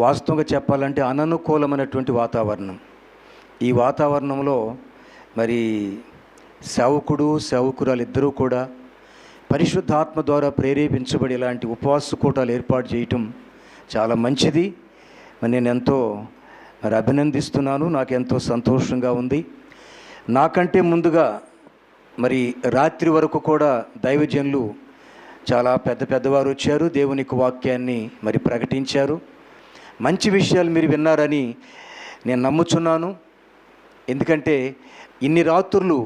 వాస్తవంగా చెప్పాలంటే అననుకూలమైనటువంటి వాతావరణం. ఈ వాతావరణంలో మరి సేవకురాలు ఇద్దరూ కూడా పరిశుద్ధాత్మ ద్వారా ప్రేరేపించబడి ఇలాంటి ఉపవాస కూటాలు ఏర్పాటు చేయటం చాలా మంచిది. నేను ఎంతో అభినందిస్తున్నాను. నాకెంతో సంతోషంగా ఉంది. నాకంటే ముందుగా మరి రాత్రి వరకు కూడా దైవజనులు చాలా పెద్దవారు వచ్చారు, దేవునికి వాక్యాన్ని మరి ప్రకటించారు. మంచి విషయాలు మీరు విన్నారని నేను నమ్ముచున్నాను. ఎందుకంటే ఇన్ని రాత్రులు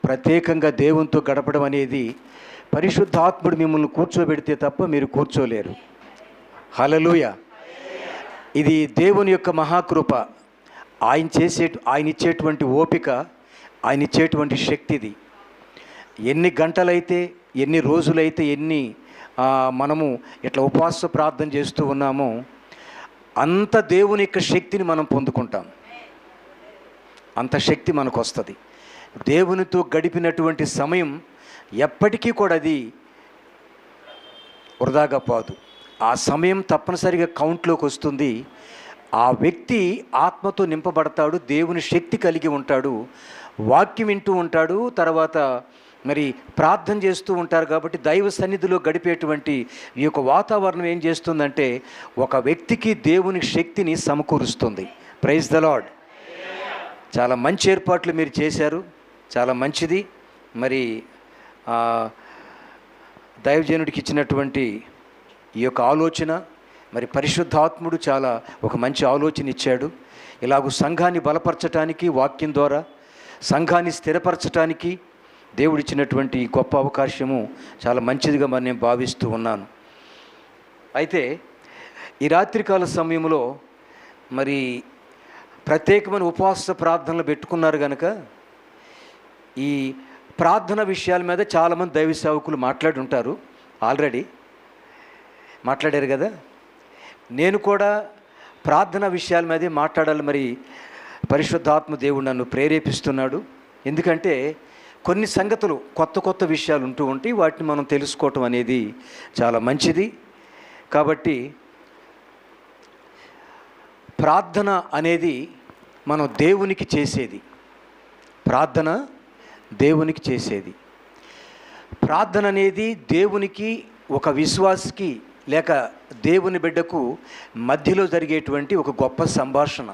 ప్రత్యేకంగా దేవునితో గడపడం అనేది పరిశుద్ధాత్ముడు మిమ్మల్ని కూర్చోబెడితే తప్ప మీరు కూర్చోలేరు. హల్లెలూయా. ఇది దేవుని యొక్క మహాకృప. ఆయన ఇచ్చేటువంటి ఓపిక, ఆయన ఇచ్చేటువంటి శక్తి. ఇది ఎన్ని గంటలైతే, ఎన్ని రోజులైతే, మనము ఇట్లా ఉపవాస ప్రార్థన చేస్తూ ఉన్నామో అంత దేవుని యొక్క శక్తిని మనం పొందుకుంటాం. అంత శక్తి మనకు వస్తుంది. దేవునితో గడిపినటువంటి సమయం ఎప్పటికీ కూడా అది వృధాగా పోదు. ఆ సమయం తప్పనిసరిగా కౌంట్లోకి వస్తుంది. ఆ వ్యక్తి ఆత్మతో నింపబడతాడు, దేవుని శక్తి కలిగి ఉంటాడు, వాక్యం వింటూ ఉంటాడు, తర్వాత మరి ప్రార్థన చేస్తూ ఉంటారు. కాబట్టి దైవ సన్నిధిలో గడిపేటువంటి ఈ యొక్క వాతావరణం ఏం చేస్తుందంటే ఒక వ్యక్తికి దేవుని శక్తిని సమకూరుస్తుంది. Praise the Lord. చాలా మంచి ఏర్పాట్లు మీరు చేశారు, చాలా మంచిది. మరి దైవజనుడికి ఇచ్చినటువంటి ఈ యొక్క ఆలోచన, మరి పరిశుద్ధాత్ముడు చాలా ఒక మంచి ఆలోచన ఇచ్చాడు. ఇలాగూ సంఘాన్ని బలపరచటానికి, వాక్యం ద్వారా సంఘాన్ని స్థిరపరచటానికి దేవుడిచ్చినటువంటి గొప్ప అవకాశము చాలా మంచిదిగా మరి నేను భావిస్తూ ఉన్నాను. అయితే ఈ రాత్రికాల సమయంలో మరి ప్రత్యేకమైన ఉపవాస ప్రార్థనలు పెట్టుకున్నారు కనుక ఈ ప్రార్థన విషయాల మీద చాలామంది దైవ సేవకులు మాట్లాడి ఉంటారు, ఆల్రెడీ మాట్లాడారు కదా. నేను కూడా ప్రార్థన విషయాల మీదే మాట్లాడాలి. మరి పరిశుద్ధాత్మ దేవుడు నన్ను ప్రేరేపిస్తున్నాడు. ఎందుకంటే కొన్ని సంగతులు, కొత్త విషయాలు ఉంటూ ఉంటాయి, వాటిని మనం తెలుసుకోవటం అనేది చాలా మంచిది. కాబట్టి ప్రార్థన అనేది మనం దేవునికి చేసేది. ప్రార్థన దేవునికి చేసేది. ప్రార్థన అనేది దేవునికి, ఒక విశ్వాసికి లేక దేవుని బిడ్డకు మధ్యలో జరిగేటువంటి ఒక గొప్ప సంభాషణ.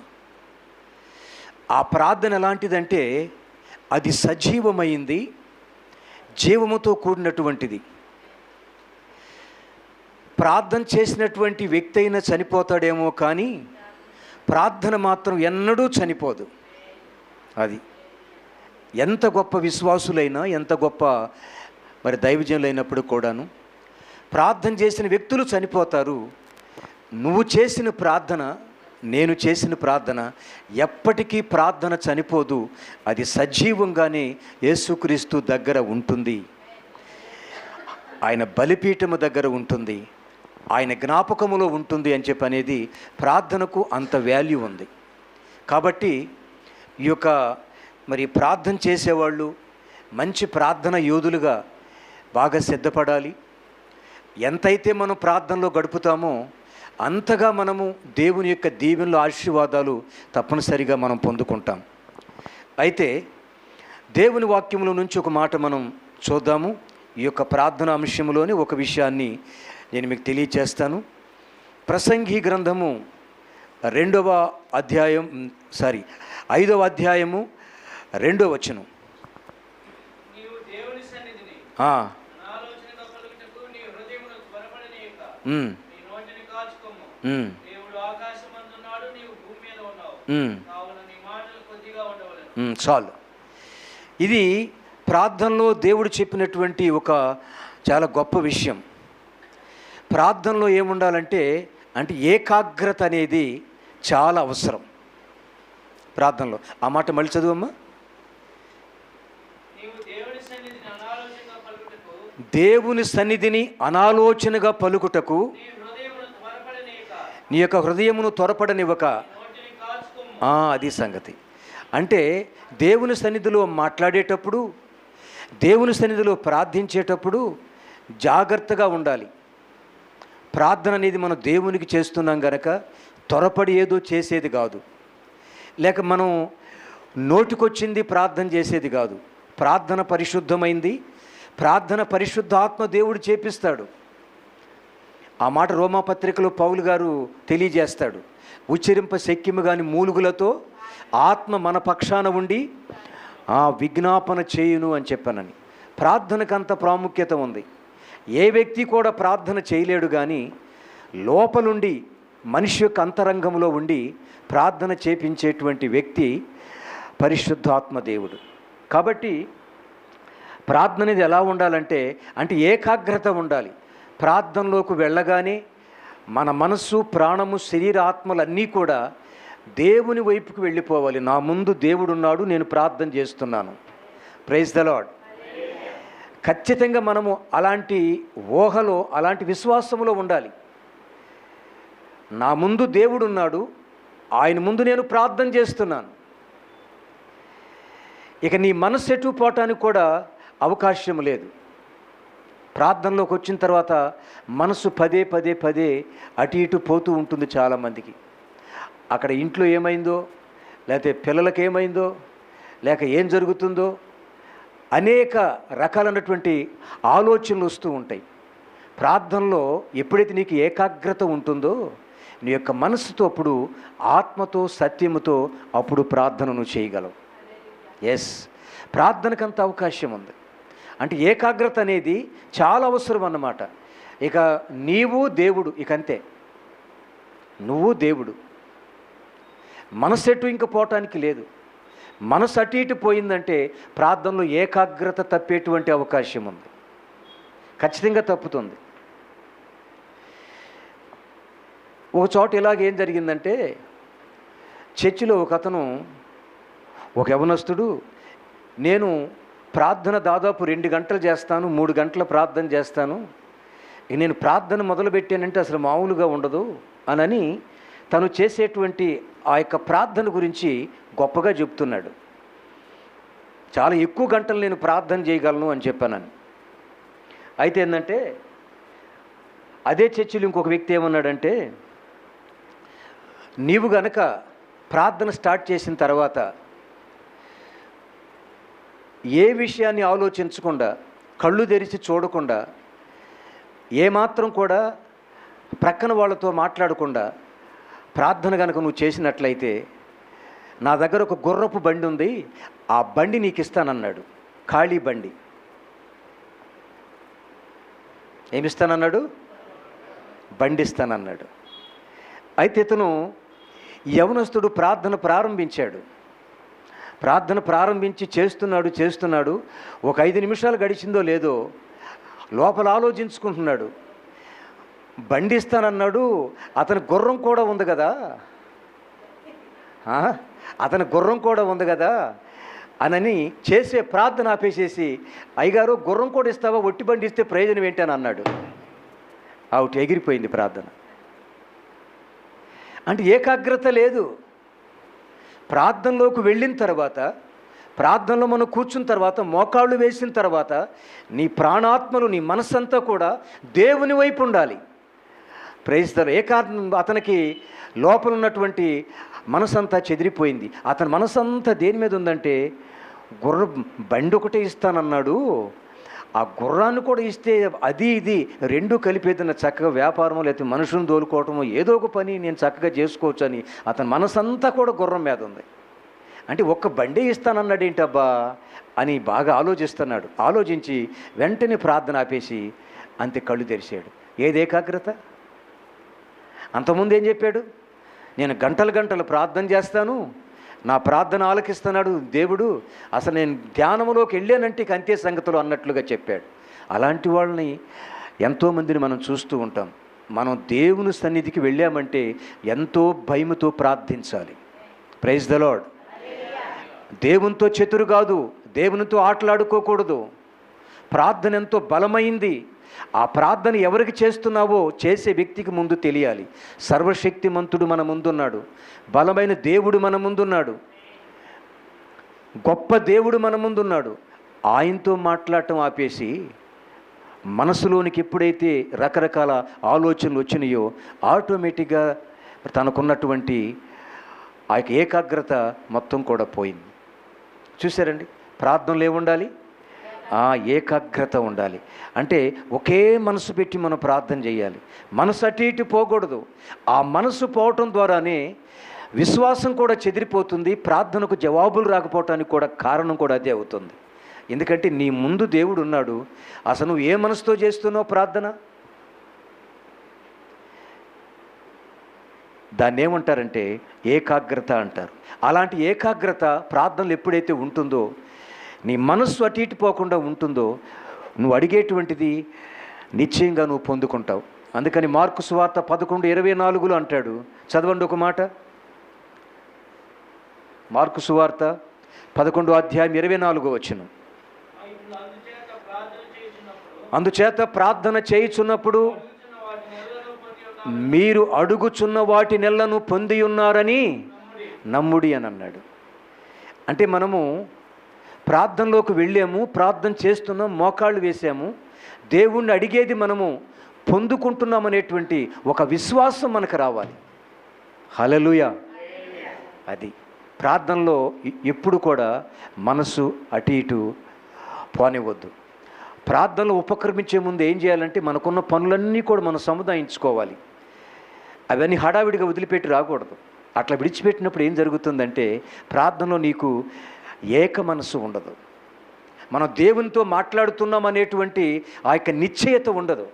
ఆ ప్రార్థన ఎలాంటిదంటే అది సజీవమైంది, జీవముతో కూడినటువంటిది. ప్రార్థన చేసినటువంటి వ్యక్తి అయినా చనిపోతాడేమో కానీ ప్రార్థన మాత్రం ఎన్నడూ చనిపోదు. అది ఎంత గొప్ప విశ్వాసులైనా, ఎంత గొప్ప మరి దైవజనులైనప్పుడు కూడాను ప్రార్థన చేసిన వ్యక్తులు చనిపోతారు. నువ్వు చేసిన ప్రార్థన, నేను చేసిన ప్రార్థన, ఎప్పటికీ ప్రార్థన చనిపోదు. అది సజీవంగానే యేసుక్రీస్తు దగ్గర ఉంటుంది, ఆయన బలిపీఠము దగ్గర ఉంటుంది, ఆయన జ్ఞాపకములో ఉంటుంది అని చెప్పి అనేది ప్రార్థనకు అంత వాల్యూ ఉంది. కాబట్టి ఈ యొక్క మరి ప్రార్థన చేసేవాళ్ళు మంచి ప్రార్థన యోధులుగా బాగా సిద్ధపడాలి. ఎంతైతే మనం ప్రార్థనలో గడుపుతామో అంతగా మనము దేవుని యొక్క దీవెనలు, ఆశీర్వాదాలు తప్పనిసరిగా మనం పొందుకుంటాం. అయితే దేవుని వాక్యముల నుంచి ఒక మాట మనం చూద్దాము. ఈ యొక్క ప్రార్థన అంశంలోని ఒక విషయాన్ని నేను మీకు తెలియచేస్తాను. ప్రసంగి గ్రంథము 5వ అధ్యాయము 2వ వచనం. చాలు. ఇది ప్రార్థనలో దేవుడు చెప్పినటువంటి ఒక చాలా గొప్ప విషయం. ప్రార్థనలో ఏముండాలంటే ఏకాగ్రత అనేది చాలా అవసరం ప్రార్థనలో. ఆ మాట మళ్ళీ చదువమ్మా. దేవుని సన్నిధిని అనాలోచనగా పలుకుటకు నీ యొక్క హృదయమును త్వరపడనివ్వక. అది సంగతి. అంటే దేవుని సన్నిధిలో మాట్లాడేటప్పుడు, దేవుని సన్నిధిలో ప్రార్థించేటప్పుడు జాగ్రత్తగా ఉండాలి. ప్రార్థన అనేది మనం దేవునికి చేస్తున్నాం గనక త్వరపడి ఏదో చేసేది కాదు, లేక మనం నోటికొచ్చింది ప్రార్థన చేసేది కాదు. ప్రార్థన పరిశుద్ధమైంది. ప్రార్థన పరిశుద్ధాత్మ దేవుడు చేపిస్తాడు. ఆ మాట రోమాపత్రికలో పౌలు గారు తెలియజేస్తాడు. ఉచ్చరింప శక్యము గాని మూలుగులతో ఆత్మ మన పక్షాన ఉండి విజ్ఞాపన చేయును అని చెప్పానని. ప్రార్థనకంత ప్రాముఖ్యత ఉంది. ఏ వ్యక్తి కూడా ప్రార్థన చేయలేడు, కానీ లోపలుండి మనిషి యొక్క అంతరంగంలో ఉండి ప్రార్థన చేపించేటువంటి వ్యక్తి పరిశుద్ధాత్మ దేవుడు. కాబట్టి ప్రార్థన అనేది ఎలా ఉండాలంటే ఏకాగ్రత ఉండాలి. ప్రార్థనలోకి వెళ్ళగానే మన మనస్సు, ప్రాణము, శరీర, ఆత్మలు అన్నీ కూడా దేవుని వైపుకు వెళ్ళిపోవాలి. నా ముందు దేవుడు ఉన్నాడు, నేను ప్రార్థన చేస్తున్నాను. Praise the Lord. ఖచ్చితంగా మనము అలాంటి ఊహలో, అలాంటి విశ్వాసంలో ఉండాలి. నా ముందు దేవుడు ఉన్నాడు, ఆయన ముందు నేను ప్రార్థన చేస్తున్నాను. ఇక నీ మనస్సు ఎటు పోవటానికి కూడా అవకాశం లేదు. ప్రార్థనలోకి వచ్చిన తర్వాత మనసు పదే పదే పదే అటు ఇటు పోతూ ఉంటుంది చాలామందికి. అక్కడ ఇంట్లో ఏమైందో, లేకపోతే పిల్లలకి ఏమైందో, లేక ఏం జరుగుతుందో, అనేక రకాలైనటువంటి ఆలోచనలు వస్తూ ఉంటాయి. ప్రార్థనలో ఎప్పుడైతే నీకు ఏకాగ్రత ఉంటుందో, నీ యొక్క మనస్సుతో, అప్పుడు ఆత్మతో, సత్యముతో అప్పుడు ప్రార్థనను చేయగలవు. ఎస్, ప్రార్థనకంత అవకాశం ఉంది. ఏకాగ్రత అనేది చాలా అవసరం అన్నమాట. ఇక నీవు దేవుడు, ఇక అంతే, నువ్వు దేవుడు. మనసు ఎటు ఇంక పోవటానికి లేదు. మనసు అటు ఇటు పోయిందంటే ప్రార్థనలో ఏకాగ్రత తప్పేటువంటి అవకాశం ఉంది. ఖచ్చితంగా తప్పుతుంది. ఒక చోట ఇలాగేం జరిగిందంటే, చర్చిలో ఒక యవనస్తుడు, నేను ప్రార్థన దాదాపు 2 గంటలు చేస్తాను, 3 గంటల ప్రార్థన చేస్తాను, నేను ప్రార్థన మొదలుపెట్టానంటే అసలు మామూలుగా ఉండదు అని తను చేసేటువంటి ఆ యొక్క ప్రార్థన గురించి గొప్పగా చెప్తున్నాడు. చాలా ఎక్కువ గంటలు నేను ప్రార్థన చేయగలను అని చెప్పానని. అయితే ఏంటంటే, అదే చర్చిలో ఇంకొక వ్యక్తి ఏమన్నాడంటే, నీవు గనక ప్రార్థన స్టార్ట్ చేసిన తర్వాత ఏ విషయాన్ని ఆలోచించకుండా, కళ్ళు తెరిచి చూడకుండా, ఏమాత్రం కూడా ప్రక్కన వాళ్ళతో మాట్లాడకుండా ప్రార్థన కనుక నువ్వు చేసినట్లయితే, నా దగ్గర ఒక గుర్రపు బండి ఉంది, ఆ బండి నీకు ఇస్తానన్నాడు. ఖాళీ బండి. ఏమిస్తానన్నాడు? బండి ఇస్తానన్నాడు. అయితే ఇతను, యవనస్తుడు ప్రార్థన ప్రారంభించాడు. ప్రార్థన ప్రారంభించి చేస్తున్నాడు. ఒక 5 నిమిషాలు గడిచిందో లేదో, లోపల ఆలోచించుకుంటున్నాడు. బండి ఇస్తానన్నాడు, అతని గుర్రం కూడా ఉంది కదా, అనని చేసే ప్రార్థన ఆపేసేసి, అయ్యగారు గుర్రం కూడా ఇస్తావా, ఒట్టి బండి ఇస్తే ప్రయోజనం ఏంటి అని అన్నాడు. అవుట్, ఎగిరిపోయింది ప్రార్థన. ఏకాగ్రత లేదు. ప్రార్థనలోకి వెళ్ళిన తర్వాత, ప్రార్థనలో మనం కూర్చున్న తర్వాత, మోకాళ్ళు వేసిన తర్వాత, నీ ప్రాణాత్మలు, నీ మనస్సంతా కూడా దేవుని వైపు ఉండాలి. Praise the Lord. అతనికి లోపల ఉన్నటువంటి మనసంతా చెదిరిపోయింది. అతని మనసంతా దేని మీద ఉందంటే, బండి ఒకటే ఇస్తానన్నాడు, ఆ గుర్రాన్ని కూడా ఇస్తే అది ఇది 2 కలిపేదన్న చక్కగా వ్యాపారమో లేకపోతే మనుషులను తోలుకోవటమో ఏదో ఒక పని నేను చక్కగా చేసుకోవచ్చు అని అతని మనసంతా కూడా గుర్రం మీద ఉంది. ఒక్క బండి ఇస్తానన్నాడు ఏంటబ్బా అని బాగా ఆలోచిస్తున్నాడు. ఆలోచించి వెంటనే ప్రార్థన ఆపేసి అంతే కళ్ళు తెరిచాడు. ఏది ఏకాగ్రత? అంతకుముందు ఏం చెప్పాడు? నేను గంటలు ప్రార్థన చేస్తాను, నా ప్రార్థన ఆలకిస్తున్నాడు దేవుడు, అసలు నేను ధ్యానంలోకి వెళ్ళానంటే ఇక అంతే సంగతులు అన్నట్లుగా చెప్పాడు. అలాంటి వాళ్ళని ఎంతోమందిని మనం చూస్తూ ఉంటాం. మనం దేవుని సన్నిధికి వెళ్ళామంటే ఎంతో భయముతో ప్రార్థించాలి. Praise the Lord. దేవునితో చతురు కాదు, దేవునితో ఆటలాడుకోకూడదు. ప్రార్థన ఎంతో బలమైంది. ఆ ప్రార్థన ఎవరికి చేస్తున్నావో చేసే వ్యక్తికి ముందు తెలియాలి. సర్వశక్తిమంతుడు మన ముందున్నాడు, బలమైన దేవుడు మన ముందున్నాడు, గొప్ప దేవుడు మన ముందున్నాడు. ఆయనతో మాట్లాడటం ఆపేసి మనసులోనికి ఎప్పుడైతే రకరకాల ఆలోచనలు వచ్చినాయో ఆటోమేటిక్గా తనకున్నటువంటి ఆ యొక్క ఏకాగ్రత మొత్తం కూడా పోయింది. చూసారండి, ప్రార్థనలు ఏముండాలి? ఏకాగ్రత ఉండాలి. అంటే ఒకే మనసు పెట్టి మనం ప్రార్థన చేయాలి. మనసు అటు ఇటు పోకూడదు. ఆ మనసు పోవటం ద్వారానే విశ్వాసం కూడా చెదిరిపోతుంది. ప్రార్థనకు జవాబులు రాకపోవటానికి కూడా కారణం కూడా అదే అవుతుంది. ఎందుకంటే నీ ముందు దేవుడు ఉన్నాడు. అసలు నువ్వు ఏ మనసుతో చేస్తున్నావు ప్రార్థన? దాన్ని ఏమంటారంటే ఏకాగ్రత అంటారు. అలాంటి ఏకాగ్రత ప్రార్థనలు ఎప్పుడైతే ఉంటుందో, నీ మనస్సు అటు ఇటు పోకుండా ఉంటుందో, నువ్వు అడిగేటువంటిది నిశ్చయంగా నువ్వు పొందుకుంటావు. అందుకని మార్కు సువార్త 11:24 అంటాడు. చదవండి ఒక మాట. మార్కు సువార్త 11:24. అందుచేత ప్రార్థన చేయుచున్నప్పుడు మీరు అడుగుచున్న వాటి నెలను పొంది ఉన్నారని నమ్ముడి అని అన్నాడు. అంటే మనము ప్రార్థనలోకి వెళ్ళాము, ప్రార్థన చేస్తున్నాం, మోకాళ్ళు వేసాము, దేవుణ్ణి అడిగేది మనము పొందుకుంటున్నాం అనేటువంటి ఒక విశ్వాసం మనకు రావాలి. హల్లెలూయా. అది ప్రార్థనలో ఎప్పుడు కూడా మనసు అటు ఇటు పోనివ్వద్దు. ప్రార్థనలో ఉపక్రమించే ముందు ఏం చేయాలంటే మనకున్న పనులన్నీ కూడా మనం సముదాయించుకోవాలి. అవన్నీ హడావిడిగా వదిలిపెట్టి రాకూడదు. అట్లా విడిచిపెట్టినప్పుడు ఏం జరుగుతుందంటే ప్రార్థనలో నీకు ఏక మనసు ఉండదు. మనం దేవునితో మాట్లాడుతున్నాం అనేటువంటి ఆ యొక్క నిశ్చయత ఉండదు.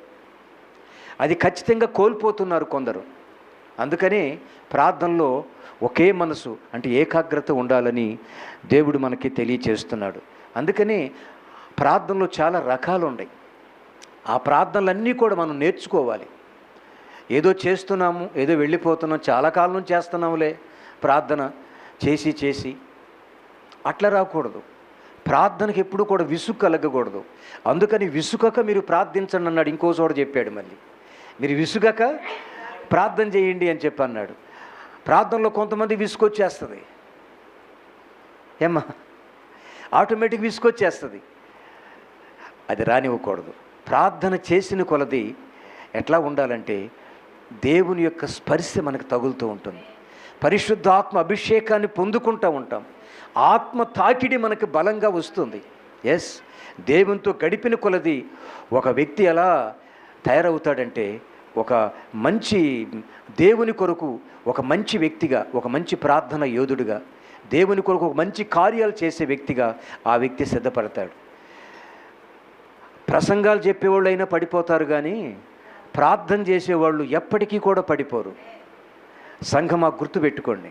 అది ఖచ్చితంగా కోల్పోతున్నారు కొందరు. అందుకని ప్రార్థనలో ఒకే మనసు అంటే ఏకాగ్రత ఉండాలని దేవుడు మనకి తెలియచేస్తున్నాడు. అందుకని ప్రార్థనలో చాలా రకాలు ఉన్నాయి. ఆ ప్రార్థనలన్నీ కూడా మనం నేర్చుకోవాలి. ఏదో చేస్తున్నాము, ఏదో వెళ్ళిపోతున్నాం, చాలా కాలం నుంచి చేస్తున్నాములే ప్రార్థన చేసి అట్లా రాకూడదు. ప్రార్థనకి ఎప్పుడు కూడా విసుగు కలగకూడదు. అందుకని విసుగక మీరు ప్రార్థించండి అన్నాడు. ఇంకో చోట చెప్పాడు మళ్ళీ, మీరు విసుగక ప్రార్థన చేయండి అని చెప్పి అన్నాడు. ప్రార్థనలో కొంతమంది విసుగొచ్చేస్తుంది. ఏమ్మా, ఆటోమేటిక్ విసుగొచ్చేస్తుంది. అది రానివ్వకూడదు. ప్రార్థన చేసిన కొలది ఎట్లా ఉండాలంటే దేవుని యొక్క స్పర్శ మనకు తగులుతూ ఉంటుంది. పరిశుద్ధాత్మ అభిషేకాన్ని పొందుకుంటూ ఉంటాం. ఆత్మ తాకిడి మనకు బలంగా వస్తుంది. ఎస్, దేవునితో గడిపిన కొలది ఒక వ్యక్తి ఎలా తయారవుతాడంటే ఒక మంచి దేవుని కొరకు ఒక మంచి వ్యక్తిగా, ఒక మంచి ప్రార్థన యోధుడిగా, దేవుని కొరకు ఒక మంచి కార్యాలు చేసే వ్యక్తిగా ఆ వ్యక్తి సిద్ధపడతాడు. ప్రసంగాలు చెప్పేవాళ్ళు అయినా పడిపోతారు, కానీ ప్రార్థన చేసేవాళ్ళు ఎప్పటికీ కూడా పడిపోరు. సంఘమా గుర్తుపెట్టుకోండి.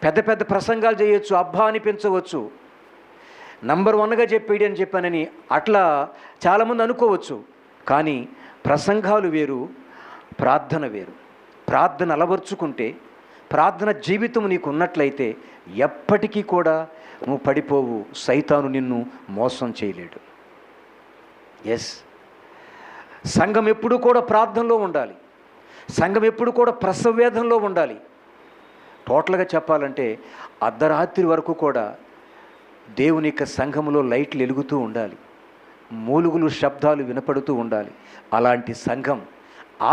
పెద్ద పెద్ద ప్రసంగాలు చేయొచ్చు, అబ్బా అనిపించవచ్చు, నంబర్ 1గా చెప్పేది అని చెప్పానని అట్లా చాలామంది అనుకోవచ్చు. కానీ ప్రసంగాలు వేరు, ప్రార్థన వేరు. ప్రార్థన అలవర్చుకుంటే, ప్రార్థన జీవితం నీకు ఉన్నట్లయితే ఎప్పటికీ కూడా నువ్వు పడిపోవు. సైతాను నిన్ను మోసం చేయలేడు. ఎస్, సంఘం ఎప్పుడు కూడా ప్రార్థనలో ఉండాలి. సంఘం ఎప్పుడు కూడా ప్రసవేదంలో ఉండాలి. టోటల్గా చెప్పాలంటే అర్ధరాత్రి వరకు కూడా దేవుని యొక్క సంఘములో లైట్లు వెలుగుతూ ఉండాలి, మూలుగులు శబ్దాలు వినపడుతూ ఉండాలి. అలాంటి సంఘం,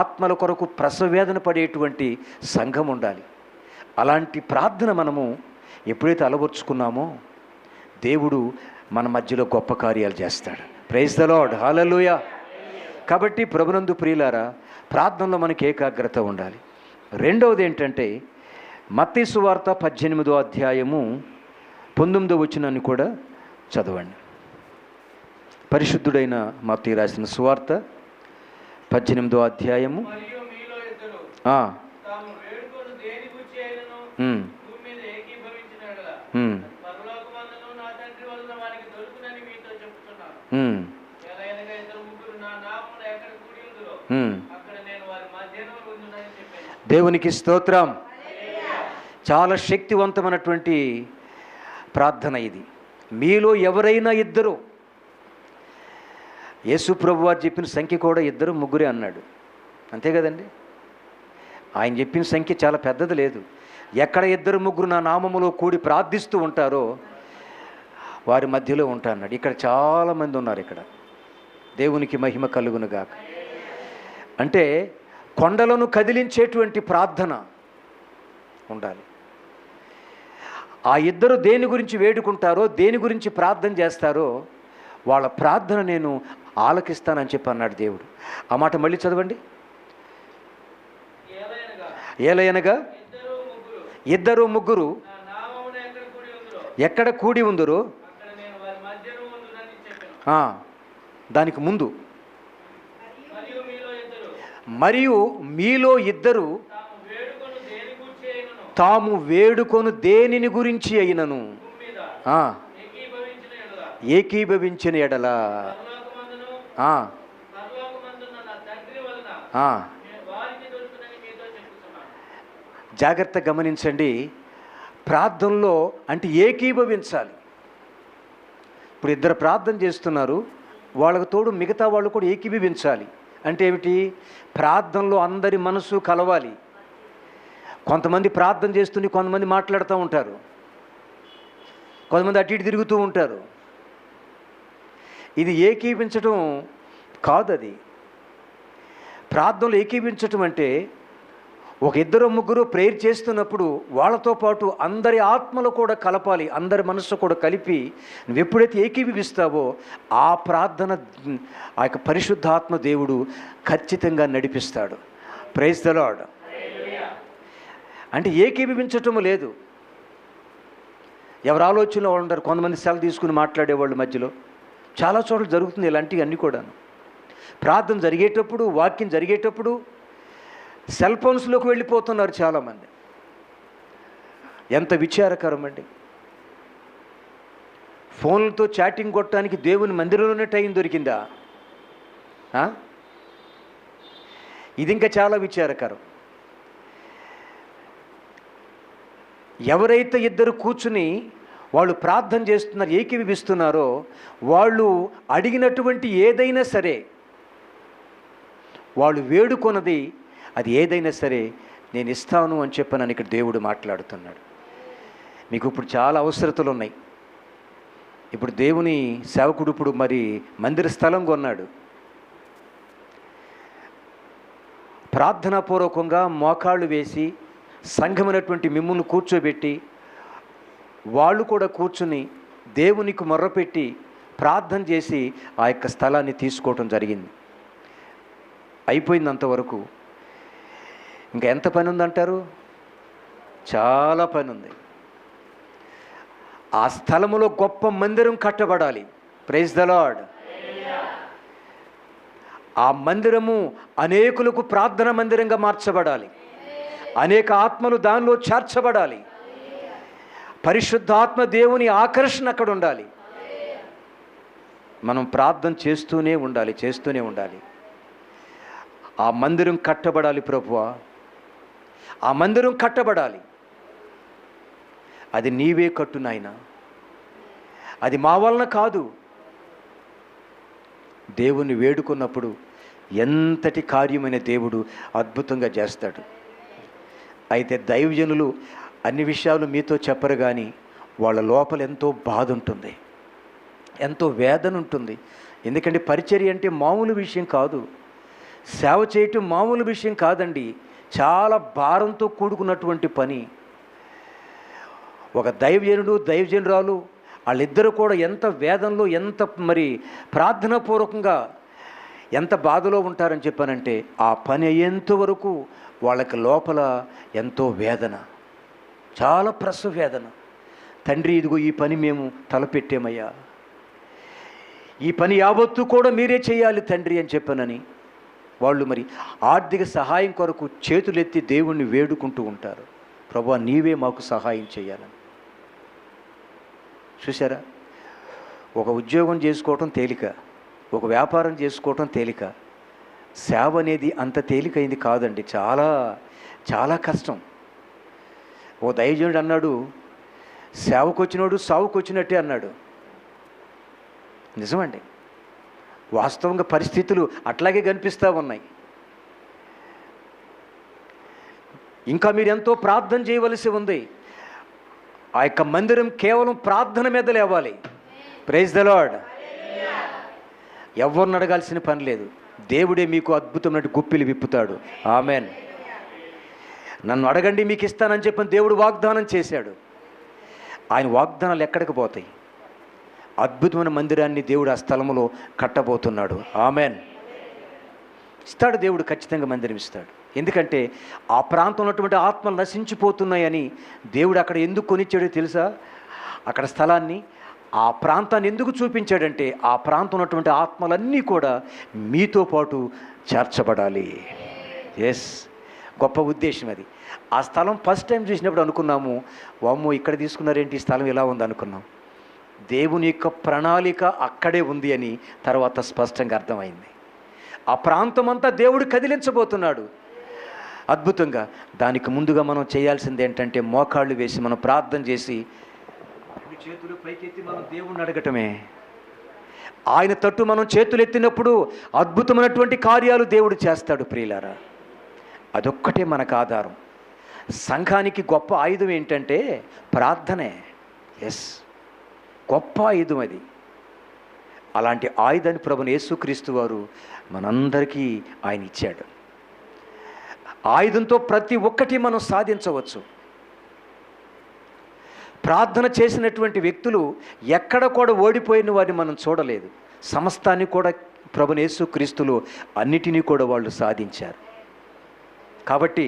ఆత్మల కొరకు ప్రసవేదన పడేటువంటి సంఘం ఉండాలి. అలాంటి ప్రార్థన మనము ఎప్పుడైతే అలవర్చుకున్నామో దేవుడు మన మధ్యలో గొప్ప కార్యాలు చేస్తాడు. ప్రైజ్ ద లార్డ్, హల్లెలూయా. కాబట్టి ప్రభునందు ప్రియులారా, ప్రార్థనలో మనకి ఏకాగ్రత ఉండాలి. రెండవది ఏంటంటే మత్తయి సువార్త 18వ అధ్యాయము 19వ వచనాన్ని కూడా చదవండి. పరిశుద్ధుడైన మత్తయి రాసిన సువార్త 18వ అధ్యాయము దేవునికి స్తోత్రం. చాలా శక్తివంతమైనటువంటి ప్రార్థన ఇది. మీలో ఎవరైనా ఇద్దరు, యేసు ప్రభు వారు చెప్పిన సంఖ్య కూడా 2, 3 అన్నాడు. అంతే కదండి. ఆయన చెప్పిన సంఖ్య చాలా పెద్దది లేదు. ఎక్కడ 2, 3 నా నామములో కూడి ప్రార్థిస్తూ ఉంటారో వారి మధ్యలో ఉంటా అన్నాడు. ఇక్కడ చాలామంది ఉన్నారు. ఇక్కడ దేవునికి మహిమ కలుగునుగాక. అంటే కొండలను కదిలించేటువంటి ప్రార్థన, ఉండాలి. ఆ ఇద్దరు దేని గురించి వేడుకుంటారో, దేని గురించి ప్రార్థన చేస్తారో వాళ్ళ ప్రార్థన నేను ఆలకిస్తానని చెప్పి అన్నాడు దేవుడు. ఆ మాట మళ్ళీ చదవండి. ఏలయనగా ఇద్దరు ముగ్గురు ఎక్కడ కూడి ఉందరో, దానికి ముందు మరియు మీలో ఇద్దరు తాము వేడుకొను దేనిని గురించి అయినను ఏకీభవించిన ఎడల జాగ్రత్త గమనించండి. ప్రార్థనలో అంటే ఏకీభవించాలి. ఇప్పుడు ఇద్దరు ప్రార్థన చేస్తున్నారు, వాళ్ళకు తోడు మిగతా వాళ్ళు కూడా ఏకీభవించాలి. అంటే ఏమిటి? ప్రార్థనలో అందరి మనసు కలవాలి. కొంతమంది ప్రార్థన చేస్తూనే కొంతమంది మాట్లాడుతూ ఉంటారు, కొంతమంది అటు ఇటు తిరుగుతూ ఉంటారు. ఇది ఏకీభించడం కాదు. అది ప్రార్థనలో ఏకీభించటం అంటే ఒక ఇద్దరు ముగ్గురు ప్రేయర్ చేస్తున్నప్పుడు వాళ్ళతో పాటు అందరి ఆత్మలు కూడా కలపాలి, అందరి మనస్సు కూడా కలిపి నువ్వు ఎప్పుడైతే ఏకీభవిస్తావో ఆ ప్రార్థన ఆ యొక్క పరిశుద్ధాత్మ దేవుడు ఖచ్చితంగా నడిపిస్తాడు. Praise the Lord. అంటే ఏకీభవించటం లేదు. ఎవరు ఆలోచనలో ఉంటారు, కొంతమంది సెల్ తీసుకుని మాట్లాడేవాళ్ళు మధ్యలో. చాలా చోట్ల జరుగుతుంది ఇలాంటివి అన్నీ కూడాను. ప్రార్థన జరిగేటప్పుడు, వాక్యం జరిగేటప్పుడు సెల్ ఫోన్స్లోకి వెళ్ళిపోతున్నారు చాలామంది. ఎంత విచారకరం అండి. ఫోన్లతో చాటింగ్ కొట్టడానికి దేవుని మందిరంలోనే టైం దొరికిందా? ఇది ఇంకా చాలా విచారకరం. ఎవరైతే ఇద్దరు కూర్చుని వాళ్ళు ప్రార్థన చేస్తున్నారు, ఏకీభవిస్తున్నారో వాళ్ళు అడిగినటువంటి ఏదైనా సరే, వాళ్ళు వేడుకొన్నది అది ఏదైనా సరే నేను ఇస్తాను అని చెప్పనని ఇక్కడ దేవుడు మాట్లాడుతున్నాడు. మీకు ఇప్పుడు చాలా అవసరతలు ఉన్నాయి. ఇప్పుడు దేవుని సేవకుడు ఇప్పుడు మరి మందిర స్థలం కొన్నాడు. ప్రార్థనాపూర్వకంగా మోకాళ్ళు వేసి సంఘమైనటువంటి మిమ్ములను కూర్చోబెట్టి వాళ్ళు కూడా కూర్చుని దేవునికి మొర్రపెట్టి ప్రార్థన చేసి ఆ యొక్క స్థలాన్ని తీసుకోవటం జరిగింది. అయిపోయింది అంతవరకు. ఇంకా ఎంత పని ఉందంటారు? చాలా పని ఉంది. ఆ స్థలములో గొప్ప మందిరం కట్టబడాలి. Praise the lord. ఆ మందిరము అనేకులకు ప్రార్థన మందిరంగా మార్చబడాలి. అనేక ఆత్మలు దానిలో చేర్చబడాలి. పరిశుద్ధాత్మ దేవుని ఆకర్షణ అక్కడ ఉండాలి. మనం ప్రార్థన చేస్తూనే ఉండాలి. ఆ మందిరం కట్టబడాలి ప్రభువా, ఆ మందిరం కట్టబడాలి. అది నీవే కట్టు నాయనా, అది మా వలన కాదు. దేవుని వేడుకున్నప్పుడు ఎంతటి కార్యమైన దేవుడు అద్భుతంగా చేస్తాడు. అయితే దైవజనులు అన్ని విషయాలు మీతో చెప్పరు, కానీ వాళ్ళ లోపల ఎంతో బాధ ఉంటుంది, ఎంతో వేదన ఉంటుంది. ఎందుకంటే పరిచర్య అంటే మామూలు విషయం కాదు, సేవ చేయటం మామూలు విషయం కాదండి. చాలా భారంతో కూడుకున్నటువంటి పని. ఒక దైవజనుడు దైవజనురాలు వాళ్ళిద్దరూ కూడా ఎంత వేదనలో, ఎంత మరి ప్రార్థనాపూర్వకంగా ఎంత బాధలో ఉంటారని చెప్పానంటే ఆ పని అయ్యేంత వరకు వాళ్ళకి లోపల ఎంతో వేదన, చాలా ప్రసవ వేదన. తండ్రి ఇదిగో ఈ పని మేము తలపెట్టామయ్యా, ఈ పని యావత్తు కూడా మీరే చేయాలి తండ్రి అని చెప్పానని వాళ్ళు మరి ఆర్థిక సహాయం కొరకు చేతులెత్తి దేవుణ్ణి వేడుకుంటూ ఉంటారు. ప్రభువా నీవే మాకు సహాయం చేయాలని. చూసారా, ఒక ఉద్యోగం చేసుకోవటం తేలిక, ఒక వ్యాపారం చేసుకోవటం తేలిక. సేవ అనేది అంత తేలికైంది కాదండి, చాలా చాలా కష్టం. ఓ దైవజనుడు అన్నాడు, సేవకు వచ్చినోడు సావుకు వచ్చినట్టే అన్నాడు. నిజమండి, వాస్తవంగా పరిస్థితులు అట్లాగే కనిపిస్తూ ఉన్నాయి. ఇంకా మీరు ఎంతో ప్రార్థన చేయవలసి ఉంది. ఆ యొక్క మందిరం కేవలం ప్రార్థన మీద లేవాలి. Praise the Lord. ఎవరిని అడగాల్సిన పని లేదు, దేవుడే మీకు అద్భుతమైన గుప్పిలు విప్పుతాడు. ఆమెన్. నన్ను అడగండి మీకు ఇస్తానని చెప్పని దేవుడు వాగ్దానం చేశాడు. ఆయన వాగ్దానాలు ఎక్కడికి పోతాయి? అద్భుతమైన మందిరాన్ని దేవుడు ఆ స్థలములో కట్టబోతున్నాడు. ఆమెన్. ఇస్తాడు దేవుడు, ఖచ్చితంగా మందిరం ఇస్తాడు. ఎందుకంటే ఆ ప్రాంతంలో ఉన్నటువంటి ఆత్మలు నశించిపోతున్నాయని దేవుడు అక్కడ ఎందుకు కొనిచ్చాడో తెలుసా? అక్కడ స్థలాన్ని, ఆ ప్రాంతాన్ని ఎందుకు చూపించాడంటే ఆ ప్రాంతం ఉన్నటువంటి ఆత్మలన్నీ కూడా మీతో పాటు చేర్చబడాలి. ఎస్, గొప్ప ఉద్దేశం అది. ఆ స్థలం ఫస్ట్ టైం చూసినప్పుడు అనుకున్నాము, వామ్మో ఇక్కడ తీసుకున్నారేంటి, ఈ స్థలం ఇలా ఉంది అనుకున్నాం. దేవుని యొక్క ప్రణాళిక అక్కడే ఉంది అని తర్వాత స్పష్టంగా అర్థమైంది. ఆ ప్రాంతం అంతా దేవుడు కదిలించబోతున్నాడు అద్భుతంగా. దానికి ముందుగా మనం చేయాల్సింది ఏంటంటే మోకాళ్ళు వేసి మనం ప్రార్థన చేసి చేతులు పైకెత్తి మనం దేవుణ్ణి అడగటమే. ఆయన తట్టు మనం చేతులు ఎత్తినప్పుడు అద్భుతమైనటువంటి కార్యాలు దేవుడు చేస్తాడు ప్రియులారా. అదొక్కటే మనకు ఆధారం. సంఘానికి గొప్ప ఆయుధం ఏంటంటే ప్రార్థనే. ఎస్, గొప్ప ఆయుధం అది. అలాంటి ఆయుధాన్ని ప్రభువైన యేసుక్రీస్తు వారు మనందరికీ ఆయన ఇచ్చాడు. ఆయుధంతో ప్రతి ఒక్కటి మనం సాధించవచ్చు. ప్రార్థన చేసినటువంటి వ్యక్తులు ఎక్కడ కూడా ఓడిపోయిన వారిని మనం చూడలేదు. సమస్తాన్ని కూడా ప్రభువైన యేసుక్రీస్తులో అన్నిటినీ కూడా వాళ్ళు సాధించారు. కాబట్టి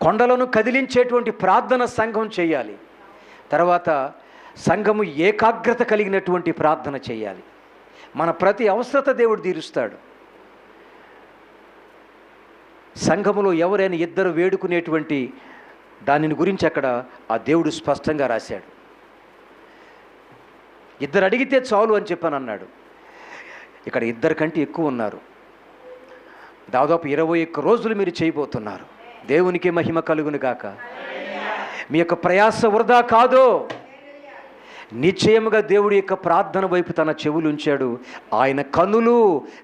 కొండలను కదిలించేటువంటి ప్రార్థన సంఘం చేయాలి. తర్వాత సంఘము ఏకాగ్రత కలిగినటువంటి ప్రార్థన చేయాలి. మన ప్రతి అవసరత దేవుడు తీరుస్తాడు. సంఘములో ఎవరైనా ఇద్దరు వేడుకునేటువంటి దానిని గురించి అక్కడ ఆ దేవుడు స్పష్టంగా రాశాడు. ఇద్దరు అడిగితే చాలు అని చెప్పని అన్నాడు. ఇక్కడ ఇద్దరు కంటే ఎక్కువ ఉన్నారు. దాదాపు 21 రోజులు మీరు చేయబోతున్నారు. దేవునికి మహిమ కలుగును గాక. మీ యొక్క ప్రయాస వృధా కాదు. నిశ్చయముగా దేవుడి యొక్క ప్రార్థన వైపు తన చెవులు ఉంచాడు. ఆయన కన్నులు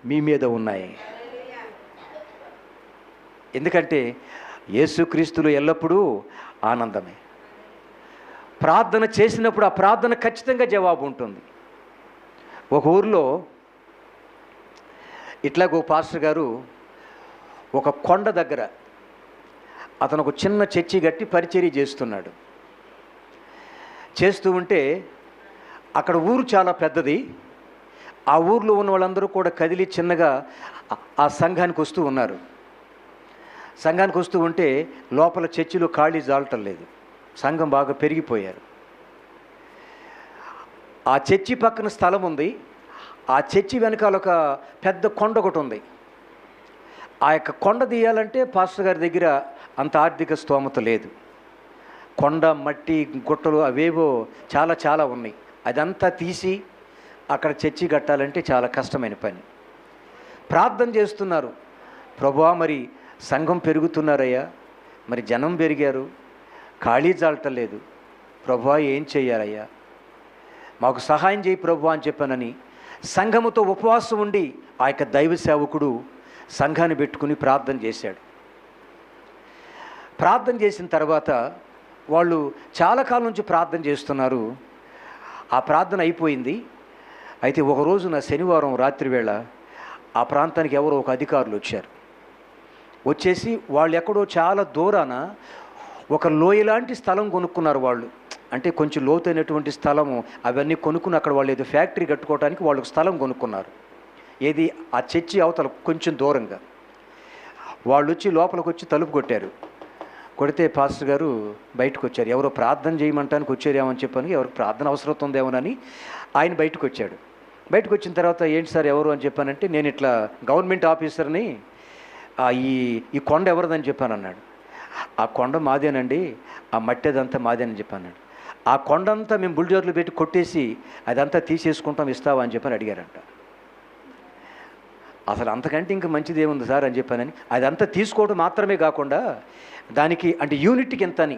మీ మీద ఉన్నాయి. ఎందుకంటే యేసుక్రీస్తులో ఎల్లప్పుడూ ఆనందమే. ప్రార్థన చేసినప్పుడు ఆ ప్రార్థన ఖచ్చితంగా జవాబు ఉంటుంది. ఒక ఊరిలో ఇట్లాగో పాస్టర్ గారు ఒక కొండ దగ్గర అతను ఒక చిన్న చర్చి కట్టి పరిచర్య చేస్తున్నాడు. చేస్తూ ఉంటే అక్కడ ఊరు చాలా పెద్దది. ఆ ఊర్లో ఉన్న వాళ్ళందరూ కూడా కదిలి చిన్నగా ఆ సంఘానికి వస్తూ ఉన్నారు. సంఘానికి వస్తూ ఉంటే లోపల చర్చిలో ఖాళీ జాలటం లేదు. సంఘం బాగా పెరిగిపోయారు. ఆ చర్చి పక్కన స్థలం ఉంది. ఆ చర్చి వెనకాల ఒక పెద్ద కొండ ఒకటి ఉంది. ఆ యొక్క కొండ తీయాలంటే పాస్టర్ గారి దగ్గర అంత ఆర్థిక స్తోమత లేదు. కొండ, మట్టి, గుట్టలు అవేవో చాలా చాలా ఉన్నాయి. అదంతా తీసి అక్కడ చర్చి కట్టాలంటే చాలా కష్టమైన పని. ప్రార్థన చేస్తున్నారు, ప్రభువా మరి సంఘం పెరుగుతున్నారయ్యా, మరి జనం పెరిగారు, ఖాళీ జాలటం లేదు, ప్రభువా ఏం చెయ్యాలయ్యా, మాకు సహాయం చేయి ప్రభువా అని చెప్పానని సంఘముతో ఉపవాసం ఉండి ఆ యొక్క దైవ సేవకుడు సంఘాన్ని పెట్టుకుని ప్రార్థన చేశాడు. ప్రార్థన చేసిన తర్వాత వాళ్ళు చాలా కాలం నుంచి ప్రార్థన చేస్తున్నారు. ఆ ప్రార్థన అయిపోయింది. అయితే ఒక రోజున శనివారం రాత్రి వేళ ఆ ప్రాంతానికి ఎవరో ఒక అధికారులు వచ్చారు. వచ్చేసి వాళ్ళు ఎక్కడో చాలా దూరాన ఒక లోయలాంటి స్థలం కొనుక్కున్నారు. వాళ్ళు అంటే కొంచెం లోతైనటువంటి స్థలము అవన్నీ కొనుక్కుని అక్కడ వాళ్ళు ఏదో ఫ్యాక్టరీ కట్టుకోవడానికి వాళ్ళకు స్థలం కొనుక్కున్నారు. ఏది ఆ చర్చి అవతల కొంచెం దూరంగా. వాళ్ళు వచ్చి లోపలికి వచ్చి తలుపు కొట్టారు. కొడితే పాస్టర్ గారు బయటకు వచ్చారు. ఎవరో ప్రార్థన చేయమంటానికి వచ్చారేమని చెప్పాను. ఎవరికి ప్రార్థన అవసరం ఉందేమోనని ఆయన బయటకు వచ్చాడు. బయటకు వచ్చిన తర్వాత ఏంటి సార్ ఎవరు అని చెప్పానంటే, నేను ఇట్లా గవర్నమెంట్ ఆఫీసర్ని, ఈ కొండ ఎవరిదని చెప్పాను అన్నాడు. ఆ కొండ మాదేనండి, ఆ మట్టి అదంతా మాదేనని చెప్పాను. ఆ కొండంతా మేము బుల్డోజర్లు పెట్టి కొట్టేసి అదంతా తీసేసుకుంటాం, ఇస్తావా అని చెప్పని అడిగారంట. అసలు అంతకంటే ఇంకా మంచిది ఏముంది సార్ అని చెప్పానని, అదంతా తీసుకోవడం మాత్రమే కాకుండా దానికి అంటే యూనిట్కి ఎంత అని,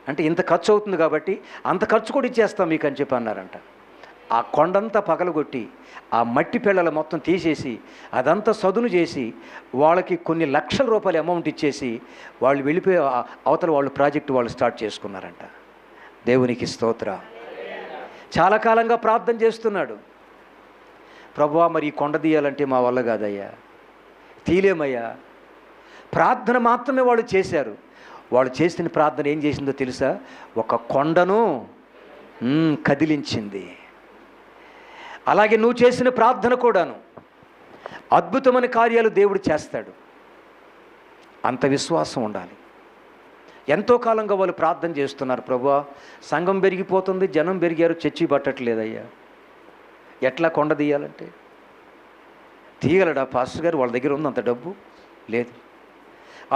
అంటే ఇంత ఖర్చు అవుతుంది కాబట్టి అంత ఖర్చు కూడా ఇచ్చేస్తాం మీకు అని చెప్పి అన్నారంట. ఆ కొండంతా పగలగొట్టి ఆ మట్టి పిల్లలు మొత్తం తీసేసి అదంతా సదును చేసి వాళ్ళకి కొన్ని లక్షల రూపాయల అమౌంట్ ఇచ్చేసి వాళ్ళు వెళ్ళిపోయి అవతల వాళ్ళు ప్రాజెక్టు వాళ్ళు స్టార్ట్ చేసుకున్నారంట. దేవునికి స్తోత్ర. చాలా కాలంగా ప్రార్థన చేస్తున్నాడు. ప్రభువా మరి ఈ కొండ తీయాలంటే మా వల్ల కాదయ్యా, తీలేమయ్యా. ప్రార్థన మాత్రమే వాళ్ళు చేశారు. వాళ్ళు చేసిన ప్రార్థన ఏం చేసిందో తెలుసా? ఒక కొండను కదిలించింది. అలాగే నువ్వు చేసిన ప్రార్థన కూడాను అద్భుతమైన కార్యాలు దేవుడు చేస్తాడు. అంత విశ్వాసం ఉండాలి. ఎంతో కాలంగా వాళ్ళు ప్రార్థన చేస్తున్నారు, ప్రభువా సంఘం పెరిగిపోతుంది, జనం పెరిగారు, చర్చి పట్టట్లేదయ్యా, ఎట్లా కొండ తీయాలంటే తీయగలడా పాస్టర్ గారు? వాళ్ళ దగ్గర ఉంది అంత డబ్బు లేదు.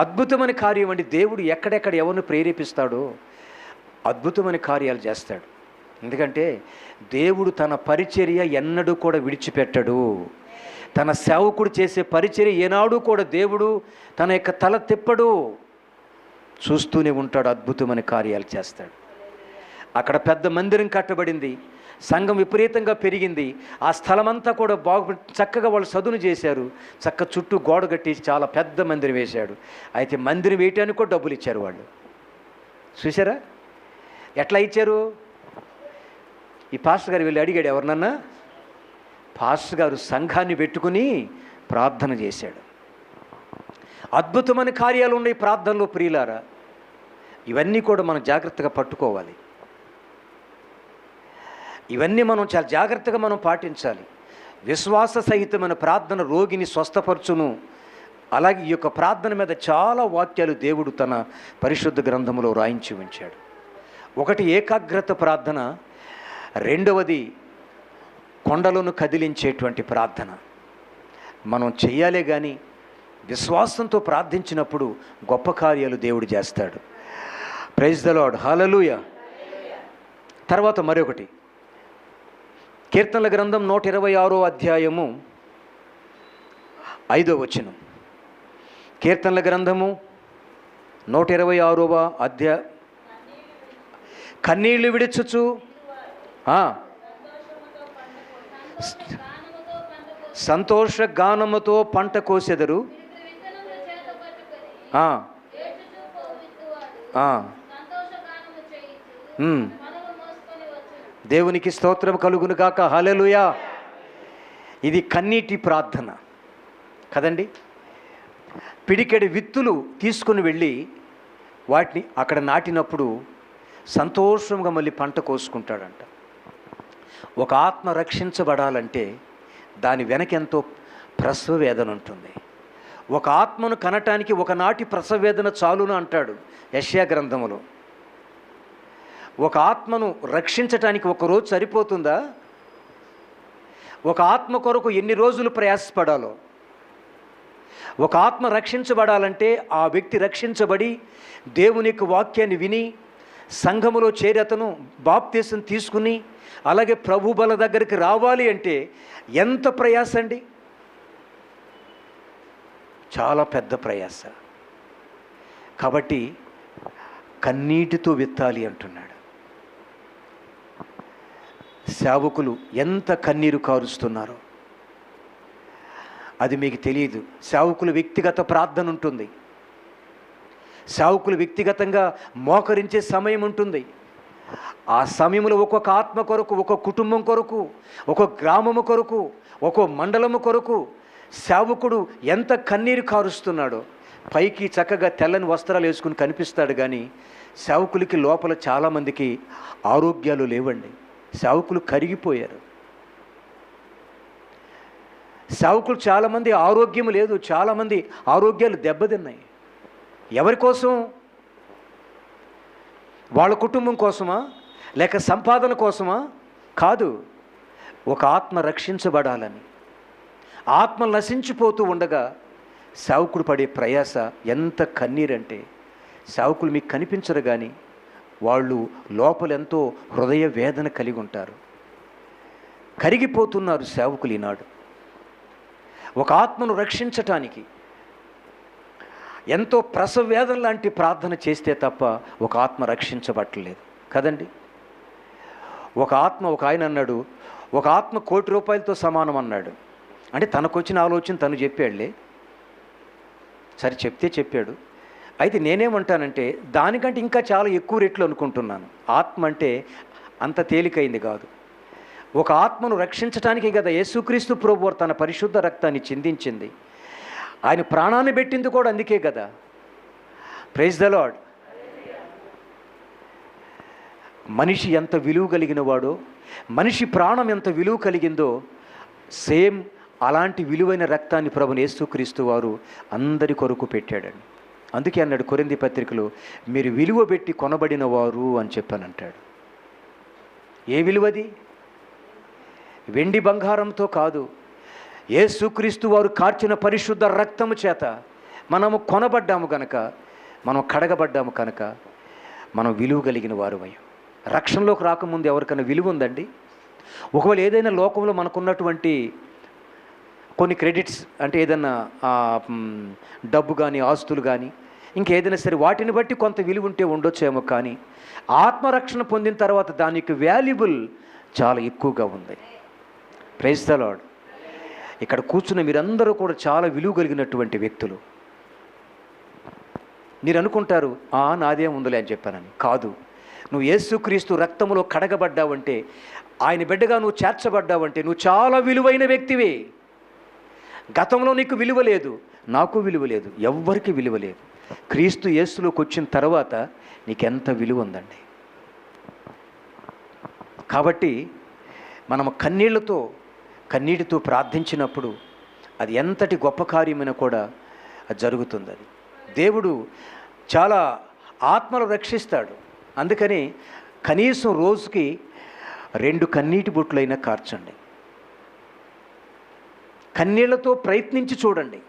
అద్భుతమైన కార్యం అండి. దేవుడు ఎక్కడెక్కడ ఎవరిని ప్రేరేపిస్తాడో అద్భుతమైన కార్యాలు చేస్తాడు. ఎందుకంటే దేవుడు తన పరిచర్య ఎన్నడూ కూడా విడిచిపెట్టడు. తన సేవకుడు చేసే పరిచర్య ఏనాడు కూడా దేవుడు తన యొక్క తల తిప్పడు, చూస్తూనే ఉంటాడు, అద్భుతమైన కార్యాలు చేస్తాడు. అక్కడ పెద్ద మందిరం కట్టబడింది, సంఘం విపరీతంగా పెరిగింది. ఆ స్థలమంతా కూడా చక్కగా వాళ్ళు సదును చేశారు, చక్క చుట్టూ గోడ కట్టేసి చాలా పెద్ద మందిరం వేశాడు. అయితే మందిరం వేయటానికి కూడా డబ్బులు ఇచ్చారు వాళ్ళు. చూసారా ఎట్లా ఇచ్చారు? ఈ పాస్టర్ గారు వెళ్ళి అడిగాడు ఎవరినన్నా, పాస్టర్ గారు సంఘాన్ని పెట్టుకుని ప్రార్థన చేశాడు. అద్భుతమైన కార్యాలు ఉన్నాయి ప్రార్థనలో ప్రియులారా. ఇవన్నీ కూడా మనం జాగ్రత్తగా పట్టుకోవాలి. ఇవన్నీ మనం చాలా జాగ్రత్తగా మనం పాటించాలి. విశ్వాస సహితమైన ప్రార్థన రోగిని స్వస్థపరచును. అలాగే ఈ యొక్క ప్రార్థన మీద చాలా వాక్యాలు దేవుడు తన పరిశుద్ధ గ్రంథంలో రాయించి ఉంచాడు. ఒకటి ఏకాగ్రత ప్రార్థన, రెండవది కొండలను కదిలించేటువంటి ప్రార్థన. మనం చెయ్యాలే కానీ విశ్వాసంతో ప్రార్థించినప్పుడు గొప్ప కార్యాలు దేవుడు చేస్తాడు. ప్రైజ్ ద లార్డ్, హల్లెలూయా. తర్వాత మరొకటి, కీర్తనల గ్రంథం 126వ అధ్యాయము 5వ వచనం. కీర్తనల గ్రంథము 126వ అధ్యాయం. కన్నీళ్లు విడుచుచు సంతోష గానముతో పంట కోసెదరు. దేవునికి స్తోత్రం కలుగును గాక, హల్లెలూయా. ఇది కన్నీటి ప్రార్థన కదండి. పిడికెడి విత్తులు తీసుకుని వెళ్ళి వాటిని అక్కడ నాటినప్పుడు సంతోషంగా మళ్ళీ పంట కోసుకుంటాడంట. ఒక ఆత్మ రక్షించబడాలంటే దాని వెనకెంతో ప్రసవ వేదన ఉంటుంది. ఒక ఆత్మను కనటానికి ఒకనాటి ప్రసవ వేదన చాలును అంటాడు యెషయా గ్రంథములో. ఒక ఆత్మను రక్షించటానికి ఒక రోజు సరిపోతుందా? ఒక ఆత్మ కొరకు ఎన్ని రోజులు ప్రయాసపడాలో. ఒక ఆత్మ రక్షించబడాలంటే ఆ వ్యక్తి రక్షించబడి దేవుని యొక్క వాక్యాన్ని విని సంఘములో చేరి అతను బాప్తీసం తీసుకుని అలాగే ప్రభు బల దగ్గరికి రావాలి అంటే ఎంత ప్రయాస అండి, చాలా పెద్ద ప్రయాస. కాబట్టి కన్నీటితో విత్తాలి అంటున్నాడు. సేవకులు ఎంత కన్నీరు కారుస్తున్నారో అది మీకు తెలియదు. సేవకులు వ్యక్తిగత ప్రార్థన ఉంటుంది, సేవకులు వ్యక్తిగతంగా మోకరించే సమయం ఉంటుంది. ఆ సమయంలో ఒక్కొక్క ఆత్మ కొరకు, ఒక్కొక్క కుటుంబం కొరకు, ఒక్కొక్క గ్రామము కొరకు, ఒక్కొక్క మండలము కొరకు సేవకుడు ఎంత కన్నీరు కారుస్తున్నాడో. పైకి చక్కగా తెల్లని వస్త్రాలు వేసుకుని కనిపిస్తాడు, కానీ సేవకులకి లోపల చాలామందికి ఆరోగ్యాలు లేవండి. సేవకులు కరిగిపోయారు. సేవకులు చాలామంది ఆరోగ్యం లేదు, చాలామంది ఆరోగ్యాలు దెబ్బతిన్నాయి. ఎవరి కోసం? వాళ్ళ కుటుంబం కోసమా, లేక సంపాదన కోసమా? కాదు, ఒక ఆత్మ రక్షించబడాలని. ఆత్మ నశించిపోతూ ఉండగా సేవకుడు పడే ప్రయాస ఎంత కన్నీరంటే, సేవకులు మీకు కనిపించరు కానీ వాళ్ళు లోపలెంతో హృదయ వేదన కలిగి ఉంటారు. కరిగిపోతున్నారు సేవకులు ఈనాడు. ఒక ఆత్మను రక్షించటానికి ఎంతో ప్రసవ వేదన లాంటి ప్రార్థన చేస్తే తప్ప ఒక ఆత్మ రక్షించబట్టలేదు కదండి. ఒక ఆయన అన్నాడు, ఒక ఆత్మ ₹1,00,00,000 సమానం అన్నాడు. అంటే తనకొచ్చిన ఆలోచన తను చెప్పాడులే, సరే చెప్తే చెప్పాడు. అయితే నేనేమంటానంటే దానికంటే ఇంకా చాలా ఎక్కువ రెట్లు అనుకుంటున్నాను. ఆత్మ అంటే అంత తేలికైంది కాదు. ఒక ఆత్మను రక్షించటానికే కదా యేసుక్రీస్తు ప్రభువు తన పరిశుద్ధ రక్తాన్ని చిందించింది. ఆయన ప్రాణాన్ని పెట్టింది కూడా అందుకే కదా. Praise the Lord. మనిషి ఎంత విలువ కలిగిన వాడో, మనిషి ప్రాణం ఎంత విలువ కలిగిందో, సేమ్ అలాంటి విలువైన రక్తాన్ని ప్రభుని యేసుక్రీస్తు వారు అందరి కొరకు పెట్టాడండి. అందుకే అన్నాడు కొరింథీ పత్రికలో, మీరు విలువ పెట్టి కొనబడిన వారు అని చెప్పానంటాడు. ఏ విలువది? వెండి బంగారంతో కాదు, యేసుక్రీస్తు వారు కార్చిన పరిశుద్ధ రక్తము చేత మనము కొనబడ్డాము కనుక, మనం కడగబడ్డాము కనుక మనం విలువ కలిగిన వారు అయ్యాం. రక్షణలోకి రాకముందు ఎవరికైనా విలువ ఉందండి? ఒకవేళ ఏదైనా లోకంలో మనకున్నటువంటి కొన్ని క్రెడిట్స్ అంటే ఏదైనా డబ్బు కానీ ఆస్తులు కానీ ఇంకేదైనా సరే వాటిని బట్టి కొంత విలువ ఉంటే ఉండొచ్చేమో, కానీ ఆత్మరక్షణ పొందిన తర్వాత దానికి వాల్యుబుల్ చాలా ఎక్కువగా ఉంది. Praise the Lord. ఇక్కడ కూర్చున్న మీరందరూ కూడా చాలా విలువ కలిగినటువంటి వ్యక్తులు. మీరు అనుకుంటారు నాదేం ఉందిలే అని చెప్పానని. కాదు, నువ్వు యేసుక్రీస్తు రక్తములో కడగబడ్డావంటే, ఆయన బిడ్డగా నువ్వు చేర్చబడ్డావంటే నువ్వు చాలా విలువైన వ్యక్తివే. గతంలో నీకు విలువ లేదు, నాకు విలువ లేదు, ఎవ్వరికి విలువ లేదు. క్రీస్తు యేసులోకి వచ్చిన తర్వాత నీకెంత విలువ ఉందండి. కాబట్టి మనం కన్నీటితో ప్రార్థించినప్పుడు అది ఎంతటి గొప్ప కార్యమైనా కూడా అది జరుగుతుంది. అది దేవుడు చాలా ఆత్మలు రక్షిస్తాడు. అందుకని కనీసం రోజుకి 2 కన్నీటి బొట్లైనా కార్చండి. కన్నీళ్లతో ప్రయత్నించి చూడండి,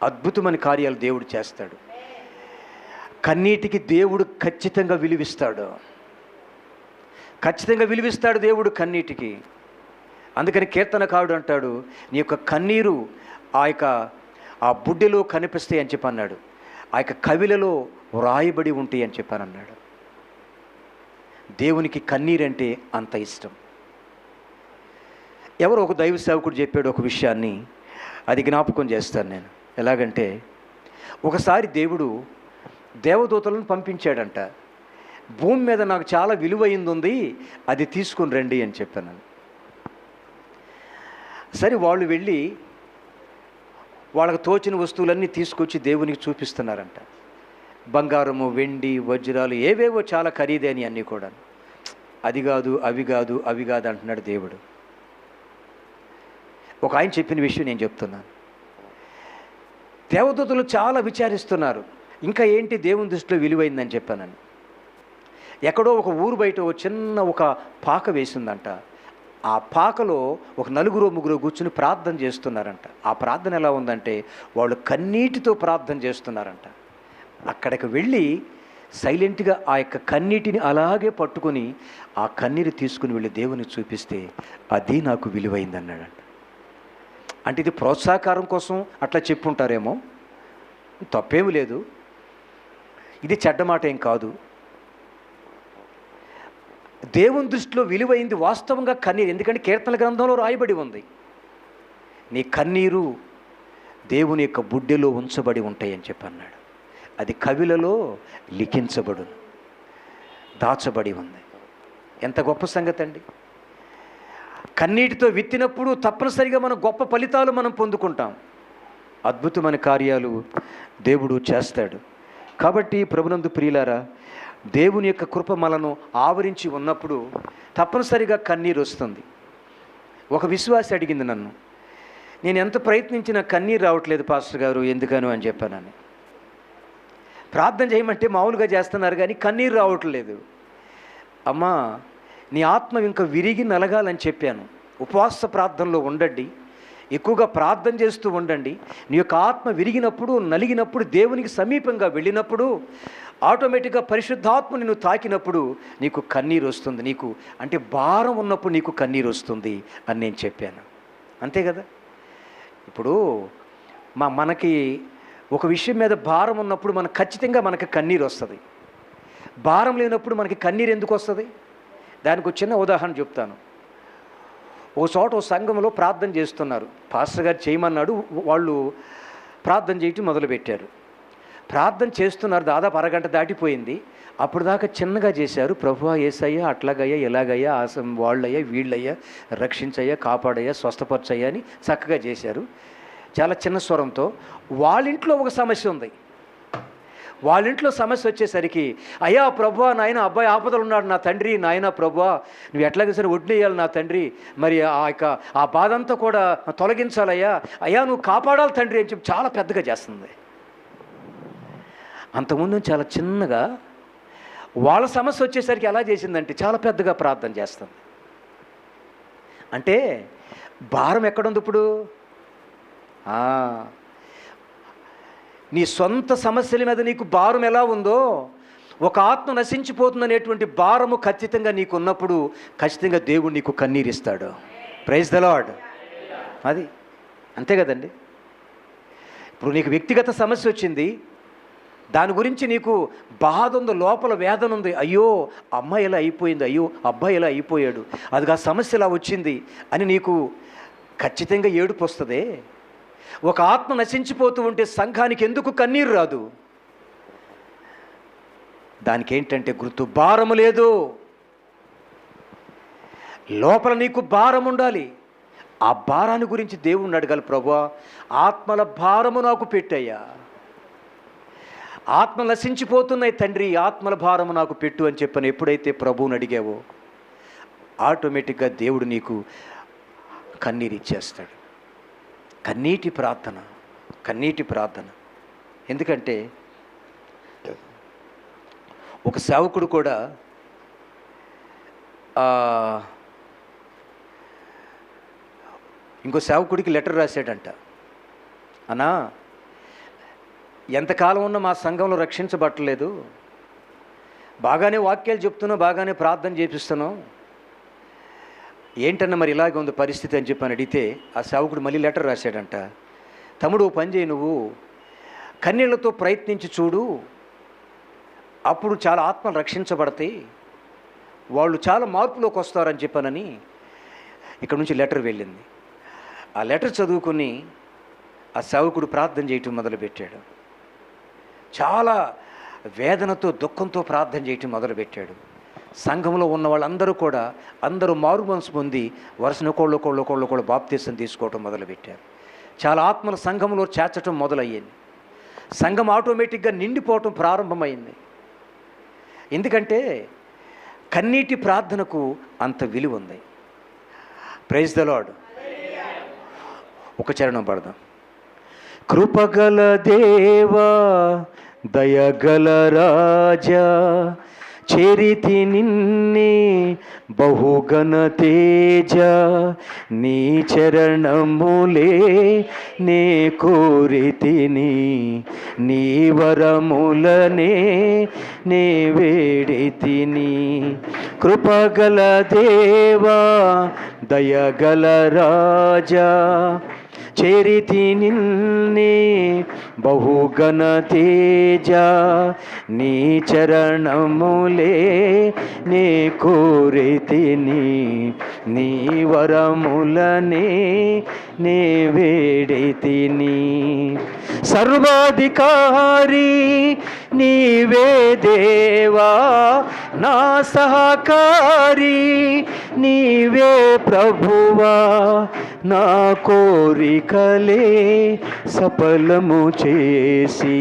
అద్భుతమైన కార్యాలు దేవుడు చేస్తాడు. కన్నీటికి దేవుడు ఖచ్చితంగా విలువిస్తాడు దేవుడు కన్నీటికి. అందుకని కీర్తనకారుడు అంటాడు, నీ యొక్క కన్నీరు ఆ బుడ్డెలో కనిపిస్తాయి అని చెప్పి అన్నాడు, ఆ యొక్క కవిలలో వ్రాయబడి ఉంటాయి అని చెప్పానన్నాడు. దేవునికి కన్నీరంటే అంత ఇష్టం. ఎవరో ఒక దైవ సేవకుడు చెప్పాడు ఒక విషయాన్ని, అది జ్ఞాపకం చేస్తాను నేను. ఎలాగంటే, ఒకసారి దేవుడు దేవదూతలను పంపించాడంట, భూమి మీద నాకు చాలా విలువైంది ఉంది, అది తీసుకుని రండి అని చెప్పాను. సరే, వాళ్ళు వెళ్ళి వాళ్ళకు తోచిన వస్తువులన్నీ తీసుకొచ్చి దేవునికి చూపిస్తున్నారంట. బంగారము, వెండి, వజ్రాలు, ఏవేవో చాలా ఖరీదైనవి అన్నీ కూడా. అది కాదు, అవి కాదు అంటున్నాడు దేవుడు. ఒక ఆయన చెప్పిన విషయం నేను చెప్తున్నాను. దేవదూతలు చాలా విచారిస్తున్నారు, ఇంకా ఏంటి దేవుని దృష్టిలో విలువైందని చెప్పానని. ఎక్కడో ఒక ఊరు బయట ఒక పాక వేసిందంట. ఆ పాకలో ఒక 4-3 కూర్చుని ప్రార్థన చేస్తున్నారంట. ఆ ప్రార్థన ఎలా ఉందంటే, వాళ్ళు కన్నీటితో ప్రార్థన చేస్తున్నారంట. అక్కడికి వెళ్ళి సైలెంట్గా ఆ యొక్క కన్నీటిని అలాగే పట్టుకొని ఆ కన్నీరు తీసుకుని వెళ్ళి దేవుని చూపిస్తే, అది నాకు విలువైంది అన్నాడంట. అంటే ఇది ప్రోత్సాహకారం కోసం అట్లా చెప్పుంటారేమో, తప్పేమీ లేదు, ఇది చెడ్డ మాట ఏం కాదు. దేవుని దృష్టిలో విలువైంది వాస్తవంగా కన్నీరు. ఎందుకంటే కీర్తనల గ్రంథంలో రాయబడి ఉంది, నీ కన్నీరు దేవుని యొక్క బుడ్డెలో ఉంచబడి ఉంటాయి అని చెప్పి అన్నాడు. అది కవిలలో లిఖించబడు, దాచబడి ఉంది. ఎంత గొప్ప సంగతి అండి. కన్నీటితో విత్తినప్పుడు తప్పనిసరిగా మనం గొప్ప ఫలితాలు మనం పొందుకుంటాం. అద్భుతమైన కార్యాలు దేవుడు చేస్తాడు. కాబట్టి ప్రభునందు ప్రియులారా, దేవుని యొక్క కృప మనను ఆవరించి ఉన్నప్పుడు తప్పనిసరిగా కన్నీరు వస్తుంది. ఒక విశ్వాసి అడిగింది నన్ను, నేను ఎంత ప్రయత్నించినా కన్నీరు రావట్లేదు పాస్టర్ గారు, ఎందుకను అని చెప్పానని. ప్రార్థన చేయమంటే మామూలుగా చేస్తున్నారు కానీ కన్నీరు రావట్లేదు. అమ్మా, నీ ఆత్మ ఇంకా విరిగి నలగాలని చెప్పాను. ఉపవాస ప్రార్థనలో ఉండండి, ఎక్కువగా ప్రార్థన చేస్తూ ఉండండి. నీ యొక్క ఆత్మ విరిగినప్పుడు, నలిగినప్పుడు, దేవునికి సమీపంగా వెళ్ళినప్పుడు ఆటోమేటిక్గా పరిశుద్ధాత్మ నిన్ను తాకినప్పుడు నీకు కన్నీరు వస్తుంది. నీకు అంటే భారం ఉన్నప్పుడు నీకు కన్నీరు వస్తుంది అని నేను చెప్పాను. అంతే కదా. ఇప్పుడు మనకి ఒక విషయం మీద భారం ఉన్నప్పుడు మనకు ఖచ్చితంగా మనకి కన్నీరు వస్తుంది. భారం లేనప్పుడు మనకి కన్నీరు ఎందుకు వస్తుంది? దానికి ఒక చిన్న ఉదాహరణ చెప్తాను. ఓ చోట ఓ సంఘంలో ప్రార్థన చేస్తున్నారు. పాస్టర్ గారు చేయమన్నాడు, వాళ్ళు ప్రార్థన చేయటం మొదలుపెట్టారు. ప్రార్థన చేస్తున్నారు, దాదాపు అరగంట దాటిపోయింది. అప్పుడు దాకా చిన్నగా చేశారు. ప్రభువా యేసయ్యా, అట్లాగయ్యా, ఎలాగయ్యా, వాళ్ళయ్యా, వీళ్ళయ్యా, రక్షించయ్యా, కాపాడయ్యా, స్వస్థపరచయ్యా అని చక్కగా చేశారు చాలా చిన్న స్వరంతో. వాళ్ళ ఇంట్లో ఒక సమస్య ఉంది. వాళ్ళ ఇంట్లో సమస్య వచ్చేసరికి, అయ్యా ప్రభువా, నాయన అబ్బాయి ఆపదలు ఉన్నాడు నా తండ్రి, నాయన ప్రభువా నువ్వు ఎట్లాగే సరే వడ్డేయాలి నా తండ్రి, మరి ఆ బాధ అంతా కూడా తొలగించాలయ్యా, అయ్యా నువ్వు కాపాడాలి తండ్రి అని చెప్పి చాలా పెద్దగా చేస్తుంది. అంతకుముందు చాలా చిన్నగా, వాళ్ళ సమస్య వచ్చేసరికి ఎలా చేసిందంటే చాలా పెద్దగా ప్రార్థన చేస్తుంది. అంటే భారం ఎక్కడుంది ఇప్పుడు? నీ సొంత సమస్యల మీద నీకు భారం ఎలా ఉందో, ఒక ఆత్మ నశించిపోతుందనేటువంటి భారము ఖచ్చితంగా నీకు ఉన్నప్పుడు ఖచ్చితంగా దేవుడు నీకు కన్నీరిస్తాడు. Praise the lord. అది అంతే కదండి. ఇప్పుడు నీకు వ్యక్తిగత సమస్య వచ్చింది, దాని గురించి నీకు బాధ ఉంది, లోపల వేదన ఉంది, అయ్యో అమ్మాయి ఎలా అయిపోయింది, అయ్యో అబ్బాయి ఎలా అయిపోయాడు, అది ఆ సమస్య ఎలా వచ్చింది అని నీకు ఖచ్చితంగా ఏడుపు వస్తుంది. ఒక ఆత్మ నశించిపోతూ ఉంటే సంఘానికి ఎందుకు కన్నీరు రాదు? దానికి ఏంటంటే గుర్తు, భారము లేదు. లోపల నీకు భారం ఉండాలి. ఆ భారాన్ని గురించి దేవుణ్ణి అడగాలి, ప్రభువా ఆత్మల భారము నాకు పెట్టయ్యా, ఆత్మ నశించిపోతున్నాయి తండ్రి, ఆత్మల భారము నాకు పెట్టు అని చెప్పని ఎప్పుడైతే ప్రభువుని అడిగావో ఆటోమేటిక్గా దేవుడు నీకు కన్నీరు ఇచ్చేస్తాడు. కన్నీటి ప్రార్థన, కన్నీటి ప్రార్థన. ఎందుకంటే ఒక సేవకుడు కూడా ఇంకో సేవకుడికి లెటర్ రాశాడంట, అన్నా ఎంతకాలం ఉన్నా మా సంఘంలో రక్షించబట్టలేదు, బాగానే వాక్యాలు చెప్తున్నావు, బాగానే ప్రార్థన చేపిస్తున్నావు, ఏంటన్నా మరి ఇలాగే ఉంది పరిస్థితి అని చెప్పని అడిగితే ఆ సేవకుడు మళ్ళీ లెటర్ రాశాడంట, తమ్ముడు పని చేయి, నువ్వు కన్నీళ్లతో ప్రయత్నించి చూడు, అప్పుడు చాలా ఆత్మలు రక్షించబడతాయి, వాళ్ళు చాలా మార్పులోకి వస్తారని చెప్పానని ఇక్కడ నుంచి లెటర్ వెళ్ళింది. ఆ లెటర్ చదువుకుని ఆ సేవకుడు ప్రార్థన చేయటం మొదలుపెట్టాడు. చాలా వేదనతో దుఃఖంతో ప్రార్థన చేయటం మొదలుపెట్టాడు. సంఘంలో ఉన్న వాళ్ళందరూ కూడా అందరూ మారు మనసు పొంది వరుసనొకళ్ళు బాప్తీసం తీసుకోవటం మొదలుపెట్టారు. చాలా ఆత్మల సంఘంలో చేర్చటం మొదలయ్యింది. సంఘం ఆటోమేటిక్గా నిండిపోవటం ప్రారంభమైంది. ఎందుకంటే కన్నీటి ప్రార్థనకు అంత విలువ ఉంది. Praise the Lord. ఒక చరణం పడదాం. కృపగల దేవా దయగల రాజా, చేరితి నిన్నే బహుగణ తేజ, నీ చరణములే నే కోరితిని, నీ వరములనే నే వేడితిని. కృపగల దేవా దయగల రాజా, చేరితి నిన్నే బహుగణ తేజ, నీ చరణములే నే కోరితిని, నీ వరములనే నే వేడితిని. సర్వాధికారి నీవే దేవా, నా సహకారి నీవే ప్రభువా, నా కోరికలే సఫలము చేసి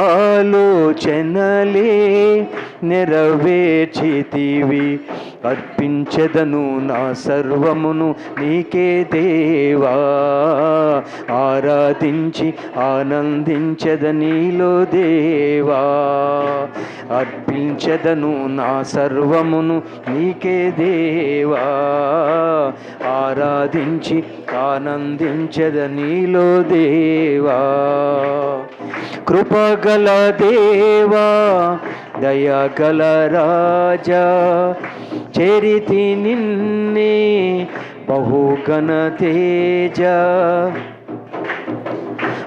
ఆలోచనలే నెరవేర్చితివి. అర్పించదను నా సర్వమును నీకే దేవా, ఆరాధించి ఆనందించద నీలో దేవా. అర్పించదను నా సర్వమును నీకే దేవా, ఆరాధించి ఆనందించద నీలో దేవా. కృపగల దేవా దయగల రాజా, చేరితి నిన్నే బహుగణ తేజ.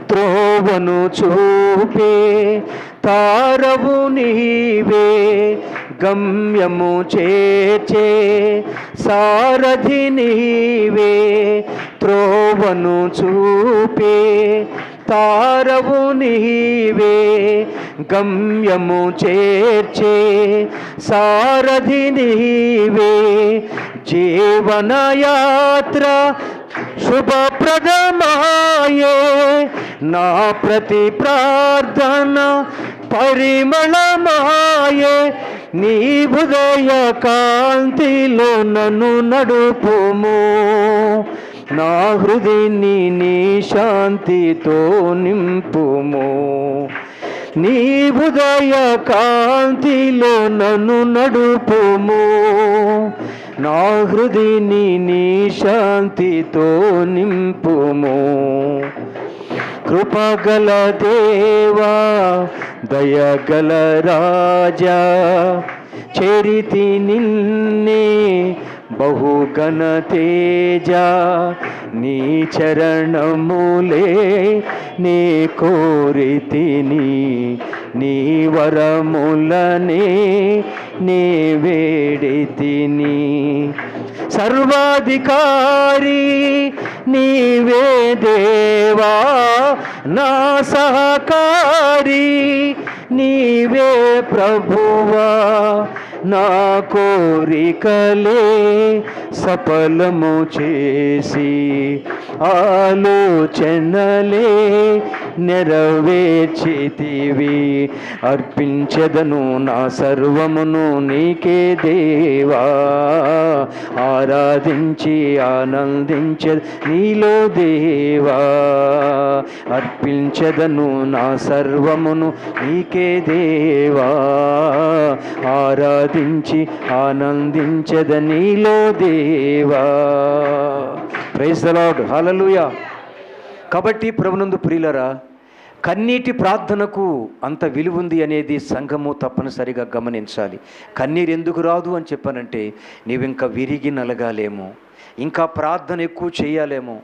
త్రోవను చూపే తారవు నీవే, గమ్యము చేర్చే సారథి నీవే. త్రోవను చూపే తారవు నీవే, గమ్యము చేర్చే సారథి నీవే. జీవనయాత్ర శుభప్రదమాయే, నా ప్రతి ప్రార్థన పరిమళమాయే నీ ఉదయ కాంతిలో నన్ను నడుపుము. నా హృదయాన్ని నీ శాంతితో నింపుము. నీ ఉదయ కాంతిలో నన్ను నడుపుము. నా హృదయాన్ని నీ శాంతితో నింపుము. కృపగల దేవా దయగల రాజా, చేరితి నిన్నే బహుగణ తేజ. నీ చరణములే నే కోరితిని, నీ వరములనే నే వేడితిని. సర్వాధికారి నీవే దేవా, నా సహకారి నీవే ప్రభువా. నా కోరికలే సఫలము చేసి, ఆలోచనలే నెరవేర్చితివి. అర్పించెదను నా సర్వమును నీకే దేవా, ఆరాధించి ఆనందించె నీలో దేవా. అర్పించెదను నా సర్వమును నీకే దేవా, ఆరాధించి ఆనందించెద నీలో దేవా. ప్రైజ్ ది లార్డ్, హల్లెలూయా. కాబట్టి ప్రభునందు ప్రియులరా, కన్నీటి ప్రార్థనకు అంత విలువ ఉంది అనేది సంఘము తప్పనిసరిగా గమనించాలి. కన్నీరు ఎందుకు రాదు అని చెప్పానంటే, నీవింకా విరిగి నలగాలేమో, ఇంకా ప్రార్థన ఎక్కువ చేయాలేమో.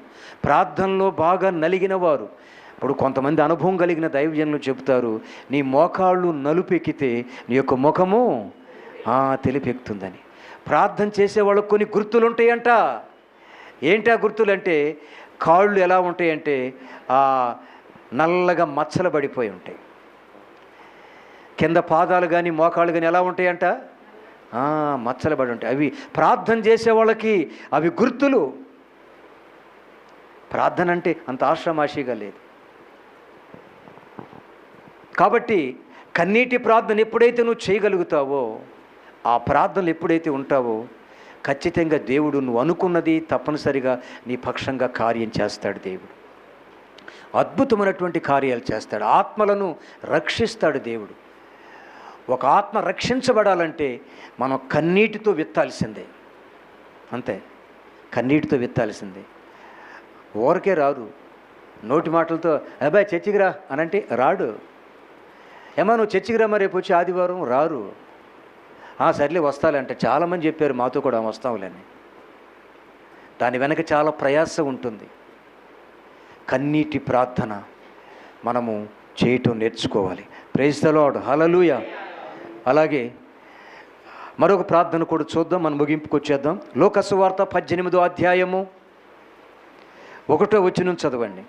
ప్రార్థనలో బాగా నలిగిన వారు, ఇప్పుడు కొంతమంది అనుభవం కలిగిన దైవజనులు చెబుతారు, నీ మోకాళ్ళు నలుపెక్కితే నీ యొక్క ముఖము తెలిపెక్కుతుందని. ప్రార్థన చేసేవాళ్ళకు కొన్ని గుర్తులు ఉంటాయంట. ఏంటి ఆ గుర్తులు అంటే, కాళ్ళు ఎలా ఉంటాయంటే నల్లగా మచ్చలు పడిపోయి ఉంటాయి. కింద పాదాలు కానీ మోకాళ్ళు కానీ ఎలా ఉంటాయంట, మచ్చలు పడి ఉంటాయి. అవి ప్రార్థన చేసే వాళ్ళకి అవి గుర్తులు. ప్రార్థన అంటే అంత ఆశ్రమాషిగా లేదు. కాబట్టి కన్నీటి ప్రార్థన ఎప్పుడైతే నువ్వు చేయగలుగుతావో, ఆ ప్రార్థనలు ఎప్పుడైతే ఉంటావో, ఖచ్చితంగా దేవుడు నువ్వు అనుకున్నది తప్పనిసరిగా నీ పక్షంగా కార్యం చేస్తాడు. దేవుడు అద్భుతమైనటువంటి కార్యాలు చేస్తాడు. ఆత్మలను రక్షిస్తాడు దేవుడు. ఒక ఆత్మ రక్షించబడాలంటే మనం కన్నీటితో విత్తాల్సిందే. అంతే, కన్నీటితో విత్తాల్సిందే. ఊరకే రాదు. నోటి మాటలతో అబ్బాయి చర్చికి రా అనంటే రాడు. ఏమా నువ్వు చర్చికి రా, మరి రేపు వచ్చి ఆదివారం రారు. సర్లే వస్తాలే అంటే చాలామంది చెప్పారు, మాతో కూడా వస్తాంలేని. దాని వెనక చాలా ప్రయాస ఉంటుంది. కన్నీటి ప్రార్థన మనము చేయటం నేర్చుకోవాలి. ప్రైజ్ ది లార్డ్, హల్లెలూయా. అలాగే మరొక ప్రార్థన కూడా చూద్దాం, మనం ముగింపుకు వచ్చేద్దాం. లోక సువార్త 18వ అధ్యాయము 1వ వచనం చదవండి.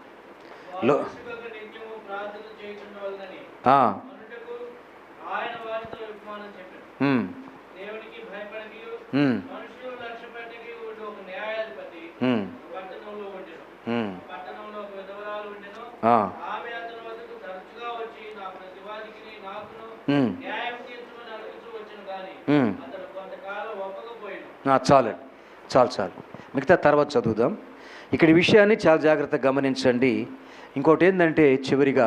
చాలు మిగతా తర్వాత చదువుదాం. ఇక్కడ విషయాన్ని చాలా జాగ్రత్తగా గమనించండి. ఇంకోటి ఏంటంటే, చివరిగా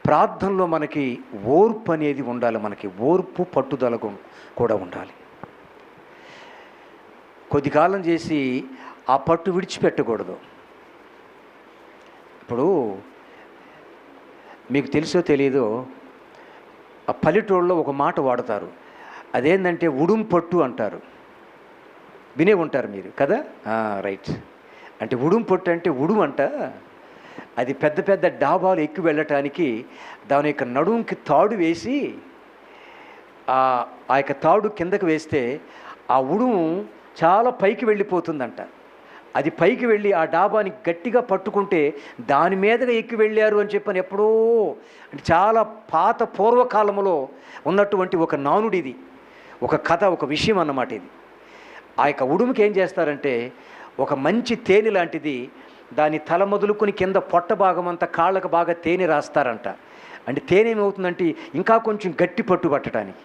ప్రార్థనలో మనకి ఓర్పు అనేది ఉండాలి. మనకి ఓర్పు పట్టుదల కూడా ఉండాలి. కొద్ది కాలం చేసి ఆ పట్టు విడిచిపెట్టకూడదు. ఇప్పుడు మీకు తెలుసో తెలీదో, ఆ పల్లెటూళ్ళలో ఒక మాట వాడతారు. అదేంటంటే ఉడుం పట్టు అంటారు. వినే ఉంటారు మీరు కదా. రైట్. అంటే ఉడుం పట్టు అంటే ఉడుం అంట. అది పెద్ద పెద్ద డాబాలు ఎక్కి వెళ్ళటానికి దాని యొక్క నడుంకి తాడు వేసి, ఆ యొక్క తాడు కిందకు వేస్తే ఆ ఉడుము చాలా పైకి వెళ్ళిపోతుందంట. అది పైకి వెళ్ళి ఆ డాబాని గట్టిగా పట్టుకుంటే దాని మీదగా ఎక్కి వెళ్ళారు అని చెప్పని ఎప్పుడో, అంటే చాలా పాత పూర్వకాలంలో ఉన్నటువంటి ఒక నానుడి ఇది, ఒక కథ, ఒక విషయం అన్నమాట ఇది. ఆ యొక్క ఉడుముకి ఏం చేస్తారంటే, ఒక మంచి తేనె లాంటిది దాని తల మొదలుకొని కింద పొట్ట భాగం అంతా కాళ్ళకు బాగా తేనె రాస్తారంట. అంటే తేనె ఏమవుతుందంటే ఇంకా కొంచెం గట్టి పట్టు పట్టడానికి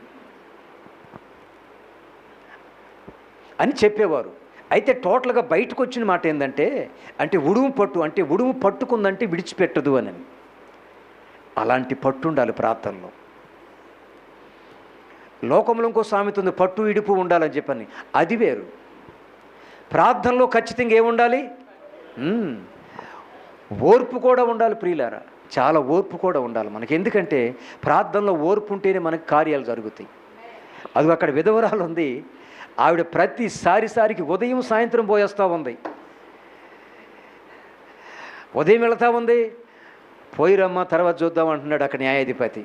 అని చెప్పేవారు. అయితే టోటల్గా బయటకు వచ్చిన మాట ఏంటంటే, అంటే ఉడుము పట్టు, అంటే ఉడుము పట్టుకుందంటే విడిచిపెట్టదు అని. అలాంటి పట్టు ఉండాలి ప్రార్థనలో. లోకంలో ఇంకో సామెత ఉంది, పట్టు ఇడుపు ఉండాలని చెప్పని. అది వేరు. ప్రార్థనలో ఖచ్చితంగా ఏముండాలి? ఓర్పు కూడా ఉండాలి ప్రియులారా. చాలా ఓర్పు కూడా ఉండాలి మనకి. ఎందుకంటే ప్రార్థనలో ఓర్పు ఉంటేనే మనకి కార్యాలు జరుగుతాయి. అది అక్కడ విధవరాలు ఉంది, ఆవిడ ప్రతిసారికి ఉదయం సాయంత్రం పోయేస్తూ ఉంది. ఉదయం వెళతా ఉంది, పోయిరమ్మ తర్వాత చూద్దాం అంటున్నాడు అక్కడ న్యాయాధిపతి,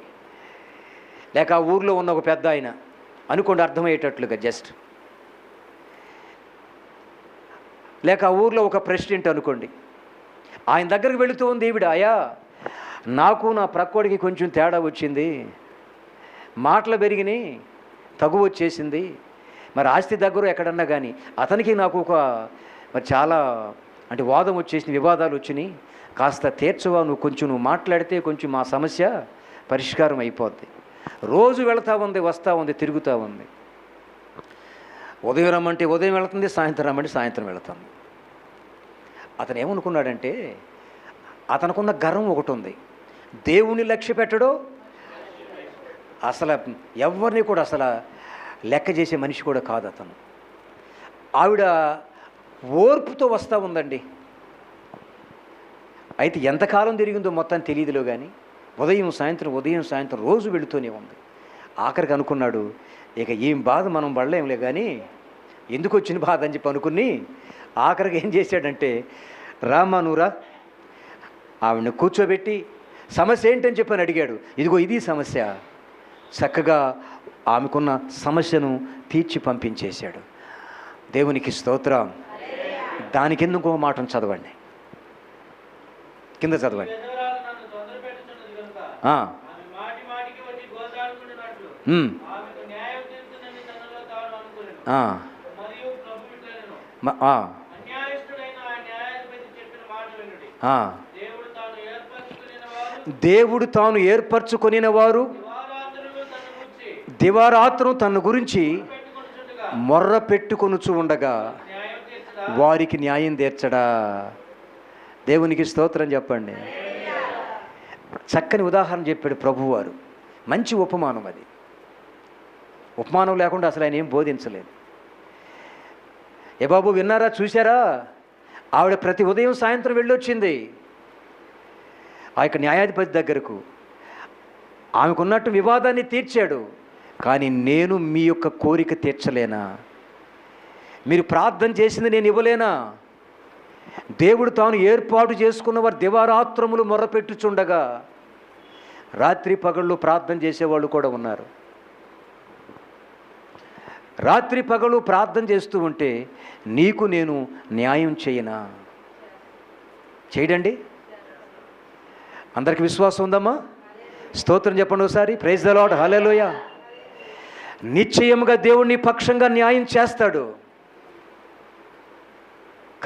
లేక ఆ ఊర్లో ఉన్న ఒక పెద్ద ఆయన అనుకోండి, అర్థమయ్యేటట్లుగా జస్ట్, లేక ఆ ఊర్లో ఒక ప్రెసిడెంట్ అనుకోండి. ఆయన దగ్గరికి వెళుతూ ఉంది ఈవిడ, అయ్యా నాకు నా ప్రక్కోడికి కొంచెం తేడా వచ్చింది, మాటలు పెరిగినాయి, తగు వచ్చేసింది, మరి ఆస్తి దగ్గర ఎక్కడన్నా కానీ అతనికి నాకు ఒక మరి చాలా అంటే వాదం వచ్చేసింది, వివాదాలు వచ్చినాయి, కాస్త తీర్చవా, నువ్వు మాట్లాడితే కొంచెం మా సమస్య పరిష్కారం అయిపోద్ది. రోజు వెళతా ఉంది, వస్తూ ఉంది, తిరుగుతూ ఉంది. ఉదయం రమ్మంటే ఉదయం వెళుతుంది, సాయంత్రం రమ్మంటే సాయంత్రం వెళుతుంది. అతను ఏమనుకున్నాడంటే, అతనుకున్న గర్వం ఒకటి ఉంది, దేవుని లక్ష్య పెట్టడో, అసలు ఎవరిని కూడా అసలు లెక్క చేసే మనిషి కూడా కాదు అతను. ఆవిడ ఓర్పుతో వస్తూ ఉందండి. అయితే ఎంతకాలం తిరిగిందో మొత్తం తెలియదులో కానీ ఉదయం సాయంత్రం రోజు వెళుతూనే ఉంది. ఆఖరికి అనుకున్నాడు, ఇక ఏం బాధ మనం పడలేంలే కానీ ఎందుకు వచ్చిన బాధ అని చెప్పి అనుకుని ఆఖరికి ఏం చేశాడంటే, రామ్మా నువ్వురా, ఆవిడని కూర్చోబెట్టి సమస్య ఏంటని చెప్పని అడిగాడు. ఇదిగో ఇది సమస్య. చక్కగా ఆమెకున్న సమస్యను తీర్చి పంపించేశాడు. దేవునికి స్తోత్రం. దాని కింద ఇంకో మాటను చదవండి, కింద చదవండి. దేవుడు తాను ఏర్పరచుకొనిన వారు దివారాత్రం తన గురించి మొర్ర పెట్టుకొనుచు ఉండగా వారికి న్యాయం తీర్చడా. దేవునికి స్తోత్రం చెప్పండి. చక్కని ఉదాహరణ చెప్పాడు ప్రభువారు. మంచి ఉపమానం అది. ఉపమానం లేకుండా అసలు ఆయన ఏం బోధించలేదు. ఏ బాబు విన్నారా, చూశారా, ఆవిడ ప్రతి ఉదయం సాయంత్రం వెళ్ళొచ్చింది ఆ యొక్క న్యాయాధిపతి దగ్గరకు. ఆమెకున్నట్టు వివాదాన్ని తీర్చాడు. కానీ నేను మీ యొక్క కోరిక తీర్చలేనా? మీరు ప్రార్థన చేసింది నేను ఇవ్వలేనా? దేవుడు తాను ఏర్పాటు చేసుకున్న వారు దివారాత్రములు మొర్రపెట్టుచుండగా, రాత్రి పగళ్ళు ప్రార్థన చేసేవాళ్ళు కూడా ఉన్నారు. రాత్రి పగలు ప్రార్థన చేస్తూ ఉంటే నీకు నేను న్యాయం చేయనా? చేయడండి. అందరికి విశ్వాసం ఉందమ్మా? స్తోత్రం చెప్పండి ఒకసారి. ప్రైజ్ ద లార్డ్, హల్లెలూయా. నిశ్చయముగా దేవుడు నీ పక్షంగా న్యాయం చేస్తాడు.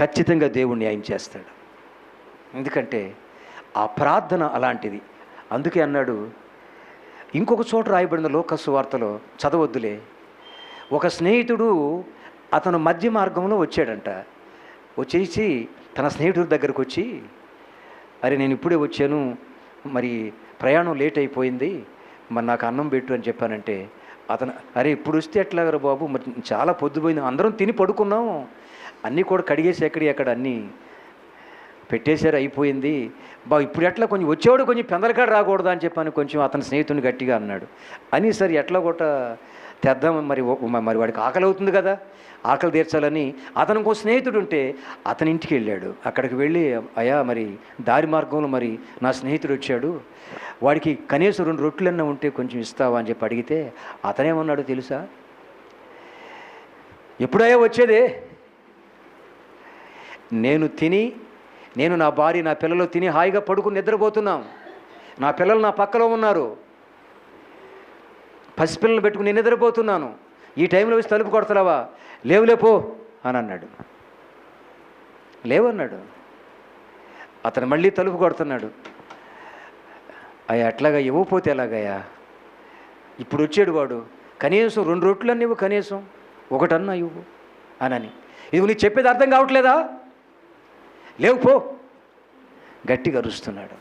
ఖచ్చితంగా దేవుడు న్యాయం చేస్తాడు. ఎందుకంటే ఆ ప్రార్థన అలాంటిది. అందుకే అన్నాడు, ఇంకొక చోట రాయబడిన లోకసు వార్తలో, చదవద్దులే, ఒక స్నేహితుడు అతను మధ్య మార్గంలో వచ్చాడంట. వచ్చేసి తన స్నేహితుడి దగ్గరకు వచ్చి, అరే నేను ఇప్పుడే వచ్చాను, మరి ప్రయాణం లేట్ అయిపోయింది, మరి నాకు అన్నం పెట్టు అని చెప్పానంటే, అతను అరే ఇప్పుడు వస్తే ఎట్లాగరా బాబు, మరి చాలా పొద్దుపోయింది, అందరం తిని పడుకున్నాం, అన్నీ కూడా కడిగేసి ఎక్కడ అన్నీ పెట్టేశారు, అయిపోయింది ఇప్పుడు ఎట్లా కొంచెం వచ్చేవాడు కొంచెం పెందలకాడ రాకూడదా అని చెప్పని కొంచెం అతని స్నేహితుడిని గట్టిగా అన్నాడు. అని సరే ఎట్లా కొట్ట తెద్దామని, మరి వాడికి ఆకలి అవుతుంది కదా, ఆకలి తీర్చాలని అతను ఇంకో స్నేహితుడు ఉంటే అతని ఇంటికి వెళ్ళాడు. అక్కడికి వెళ్ళి, అయ్యా మరి దారి మార్గంలో మరి నా స్నేహితుడు వచ్చాడు, వాడికి కనీసం 2 రొట్టెలన్నా ఉంటే కొంచెం ఇస్తావా అని చెప్పి అడిగితే అతనేమన్నాడు తెలుసా? ఎప్పుడయ్యా వచ్చేదే? నేను నా భార్య నా పిల్లలు తిని హాయిగా పడుకుని నిద్రపోతున్నాం, నా పిల్లలు నా పక్కలో ఉన్నారు, పసిపిల్లలు పెట్టుకుని నేను నిద్రపోతున్నాను, ఈ టైంలో వచ్చి తలుపు కొడతావా? లేవులేపో అని అన్నాడు. లేవన్నాడు. అతను మళ్ళీ తలుపు కొడుతున్నాడు. అయ్యా అట్లాగా ఇవ్వకపోతే ఎలాగయ్యా, ఇప్పుడు వచ్చాడు వాడు, కనీసం 2 రొట్టెలన్నీ ఇవ్వు, కనీసం ఒకటన్నా ఇవ్వు అనని. ఇది నీకు చెప్పేది అర్థం కావట్లేదా? లేవు పో, గట్టిగా అరుస్తున్నాడు.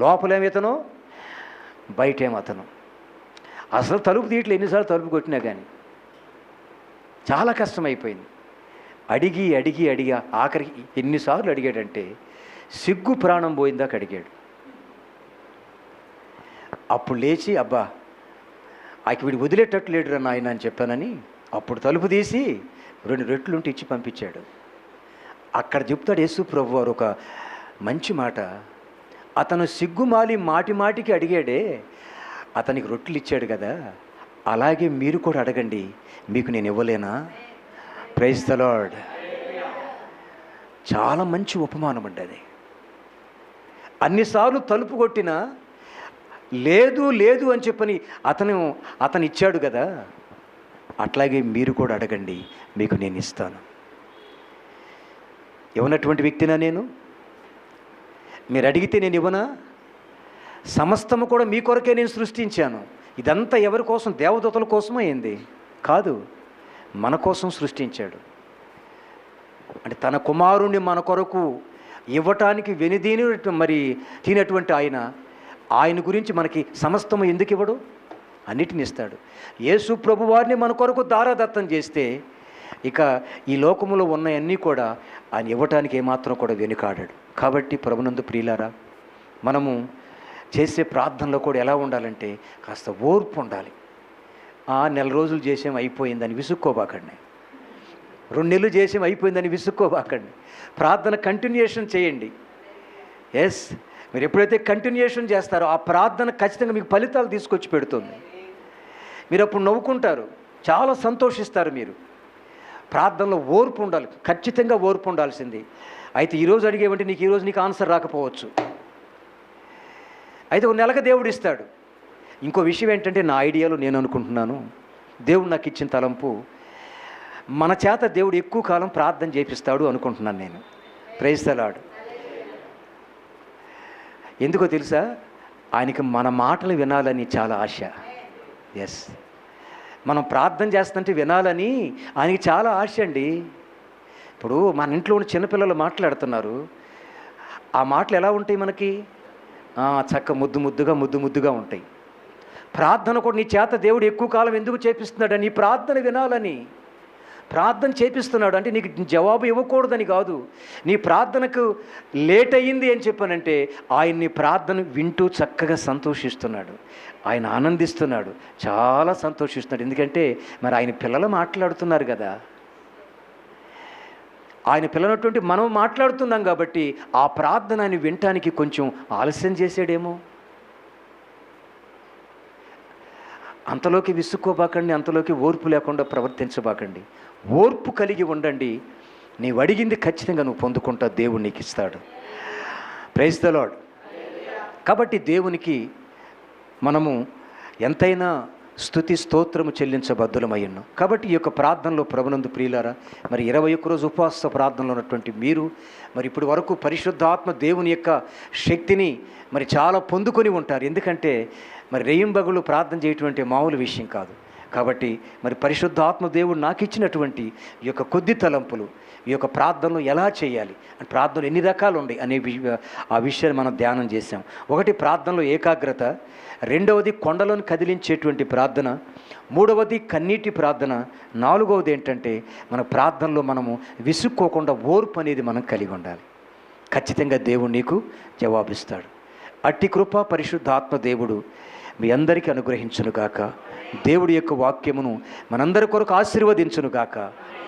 లోపలేమితను, బయటేమతను. అసలు తలుపు తీయట్లే, ఎన్నిసార్లు తలుపు కొట్టినా కానీ. చాలా కష్టమైపోయింది. అడిగి అడిగి అడిగా ఆఖరికి ఎన్నిసార్లు అడిగాడంటే సిగ్గు ప్రాణం పోయిందాక అడిగాడు. అప్పుడు లేచి, అబ్బా వీడు వదిలేటట్టు లేడురా నాయన అని చెప్పానని అప్పుడు తలుపు తీసి 2 రొట్టెలుంటే ఇచ్చి పంపించాడు. అక్కడ చెప్తాడు యేసు ప్రభు వారు ఒక మంచి మాట. అతను సిగ్గుమాలి మాటి మాటికి అడిగాడే, అతనికి రొట్టెలు ఇచ్చాడు కదా, అలాగే మీరు కూడా అడగండి, మీకు నేను ఇవ్వలేనా? Praise the Lord. చాలా మంచి ఉపమానం అండి అది. అన్నిసార్లు తలుపు కొట్టినా లేదు లేదు అని చెప్పని అతను ఇచ్చాడు కదా, అట్లాగే మీరు కూడా అడగండి, మీకు నేను ఇస్తాను. ఇవ్వనటువంటి వ్యక్తినా నేను? మీరు అడిగితే నేను ఇవ్వనా? సమస్తము కూడా మీ కొరకే నేను సృష్టించాను. ఇదంతా ఎవరి కోసం? దేవదూతల కోసమే అయింది కాదు, మన కోసం సృష్టించాడు. అంటే తన కుమారుణ్ణి మన కొరకు ఇవ్వటానికి వెనుదీని తినటువంటి ఆయన గురించి మనకి సమస్తము ఎందుకు ఇవ్వడు? అన్నిటిని ఇస్తాడు. యేసు ప్రభు వారిని మన కొరకు దారాదత్తం చేస్తే ఇక ఈ లోకములో ఉన్నవన్నీ కూడా ఆయన ఇవ్వటానికి ఏమాత్రం కూడా వెనుకాడాడు. కాబట్టి ప్రభునందు ప్రియులారా, మనము చేసే ప్రార్థనలో కూడా ఎలా ఉండాలంటే కాస్త ఓర్పు ఉండాలి. 1 రోజులు చేసేం అయిపోయిందని విసుక్కోబాకండి, 2 నెలలు చేసేం అయిపోయిందని విసుక్కోబాకండి. ప్రార్థన కంటిన్యూషన్ చేయండి. ఎస్, మీరు ఎప్పుడైతే కంటిన్యూషన్ చేస్తారో ఆ ప్రార్థన ఖచ్చితంగా మీకు ఫలితాలు తీసుకొచ్చి పెడుతుంది. మీరు అప్పుడు నవ్వుకుంటారు, చాలా సంతోషిస్తారు. మీరు ప్రార్థనలో ఓర్పు ఉండాలి, ఖచ్చితంగా ఓర్పు ఉండాల్సింది. అయితే ఈరోజు అడిగేవంటే ఈరోజు నీకు ఆన్సర్ రాకపోవచ్చు, అయితే 1 నెలకు దేవుడు ఇస్తాడు. ఇంకో విషయం ఏంటంటే, నా ఐడియాలో నేను అనుకుంటున్నాను, దేవుడు నాకు ఇచ్చిన తలంపు, మన చేత దేవుడు ఎక్కువ కాలం ప్రార్థన చేపిస్తాడు అనుకుంటున్నాను నేను. Praise the Lord. ఎందుకో తెలుసా? ఆయనకి మన మాటలు వినాలని చాలా ఆశ. ఎస్, మనం ప్రార్థన చేస్తుంటే వినాలని ఆయనకి చాలా ఆశ అండి. ఇప్పుడు మన ఇంట్లో ఉన్న చిన్నపిల్లలు మాట్లాడుతున్నారు, ఆ మాటలు ఎలా ఉంటాయి మనకి? చక్క ముద్దుగా ఉంటాయి. ప్రార్థన కూడా నీ చేత దేవుడు ఎక్కువ కాలం ఎందుకు చేపిస్తున్నాడు? నీ ప్రార్థన వినాలని ప్రార్థన చేపిస్తున్నాడు. అంటే నీకు జవాబు ఇవ్వకూడదని కాదు, నీ ప్రార్థనకు లేట్ అయ్యింది అని చెప్పానంటే ఆయన నీ ప్రార్థన వింటూ చక్కగా సంతోషిస్తున్నాడు, ఆయన ఆనందిస్తున్నాడు, చాలా సంతోషిస్తున్నాడు. ఎందుకంటే మరి ఆయన పిల్లలు మాట్లాడుతున్నారు కదా, ఆయన పిల్లనటువంటి మనం మాట్లాడుతున్నాం కాబట్టి ఆ ప్రార్థన ఆయన వినటానికి కొంచెం ఆలస్యం చేసాడేమో. అంతలోకి విసుక్కోబాకండి, అంతలోకి ఓర్పు లేకుండా ప్రవర్తించబాకండి. ఓర్పు కలిగి ఉండండి. నీవు అడిగింది ఖచ్చితంగా నువ్వు పొందుకుంటావు, దేవుడు నీకు ఇస్తాడు. Praise the Lord. కాబట్టి దేవునికి మనము ఎంతైనా స్తుతి స్తోత్రము చెల్లించబద్దులమయ్యున్నాం. కాబట్టి ఈ యొక్క ప్రార్థనలో ప్రభునందు ప్రియులారా, మరి 21 రోజు ఉపవాస ప్రార్థనలో ఉన్నటువంటి మీరు మరి ఇప్పటి వరకు పరిశుద్ధాత్మ దేవుని యొక్క శక్తిని మరి చాలా పొందుకొని ఉంటారు. ఎందుకంటే మరి రేయింబగలు ప్రార్థన చేయటువంటి మామూలు విషయం కాదు. కాబట్టి మరి పరిశుద్ధాత్మ దేవుడు నాకు ఇచ్చినటువంటి ఈ యొక్క కొద్ది తలంపులు, ఈ యొక్క ప్రార్థనలు ఎలా చేయాలి, ప్రార్థనలు ఎన్ని రకాలు ఉన్నాయి అనే ఆ విషయాన్ని మనం ధ్యానం చేసాం. ఒకటి ప్రార్థనలో ఏకాగ్రత, రెండవది కొండలను కదిలించేటువంటి ప్రార్థన, మూడవది కన్నీటి ప్రార్థన, నాలుగవది ఏంటంటే మన ప్రార్థనలో మనము విసుక్కోకుండా ఓర్పు అనేది మనం కలిగి ఉండాలి. ఖచ్చితంగా దేవుడు నీకు జవాబిస్తాడు. అట్టి కృప పరిశుద్ధాత్మ దేవుడు మీ అందరికీ అనుగ్రహించునుగాక. దేవుడి యొక్క వాక్యమును మనందరి కొరకు ఆశీర్వదించునుగాక.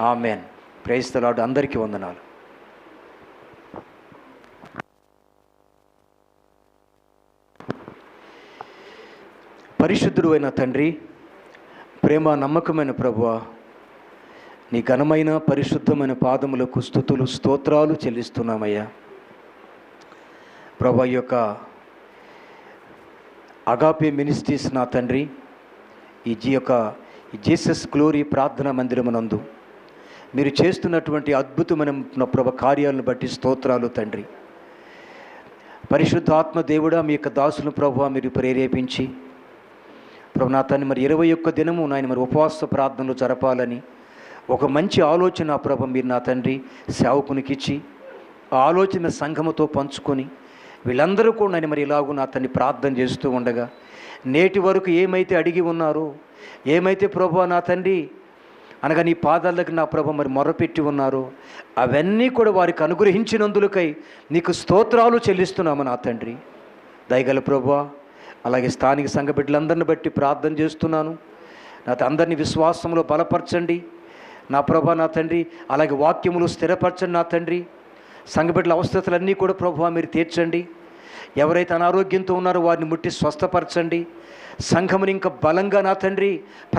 ఆమెన్. Praise the Lord. అందరికీ వందనాలు. పరిశుద్ధుడు అయిన తండ్రి, ప్రేమ నమ్మకమైన ప్రభువా, నీ ఘనమైన పరిశుద్ధమైన పాదములకు స్తుతులు స్తోత్రాలు చెల్లిస్తున్నామయ్యా. ప్రభు యొక్క అగాపే మినిస్ట్రీస్ నా తండ్రి, ఈ జీసస్ గ్లోరీ ప్రార్థనా మందిరమునందు మీరు చేస్తున్నటువంటి అద్భుతమైన ప్రభు కార్యాలను బట్టి స్తోత్రాలు తండ్రి. పరిశుద్ధాత్మ దేవుడా మీ యొక్క దాసులను ప్రభువా మీరు ప్రేరేపించి ప్రభు నా తండ్రి మరి 21 దినము నాయన మరి ఉపవాస ప్రార్థనలు జరపాలని ఒక మంచి ఆలోచన ప్రభు మీరు నా తండ్రి సేవకునికిచ్చి ఆ ఆలోచన సంఘముతో పంచుకొని వీళ్ళందరూ కూడా నేను మరి ఇలాగూ నా తండ్రి ప్రార్థన చేస్తూ ఉండగా నేటి వరకు ఏమైతే అడిగి ఉన్నారో, ఏమైతే ప్రభు నా తండ్రి అనగా నీ పాదాలకు నా ప్రభు మరి మొరపెట్టి ఉన్నారో అవన్నీ కూడా వారికి అనుగ్రహించినందులకై నీకు స్తోత్రాలు చెల్లిస్తున్నాము నా తండ్రి. దయగల ప్రభువా, అలాగే స్థానిక సంఘ బిడ్డలందరిని బట్టి ప్రార్థన చేస్తున్నాను. నా అందరినీ విశ్వాసంలో బలపరచండి నా ప్రభా నా తండ్రి. అలాగే వాక్యములు స్థిరపరచండి నా తండ్రి. సంఘ బిడ్డల అవస్థలన్నీ కూడా ప్రభువా మీరు తీర్చండి. ఎవరైతే అనారోగ్యంతో ఉన్నారో వారిని ముట్టి స్వస్థపరచండి. సంఘముని ఇంకా బలంగా నా తండ్రి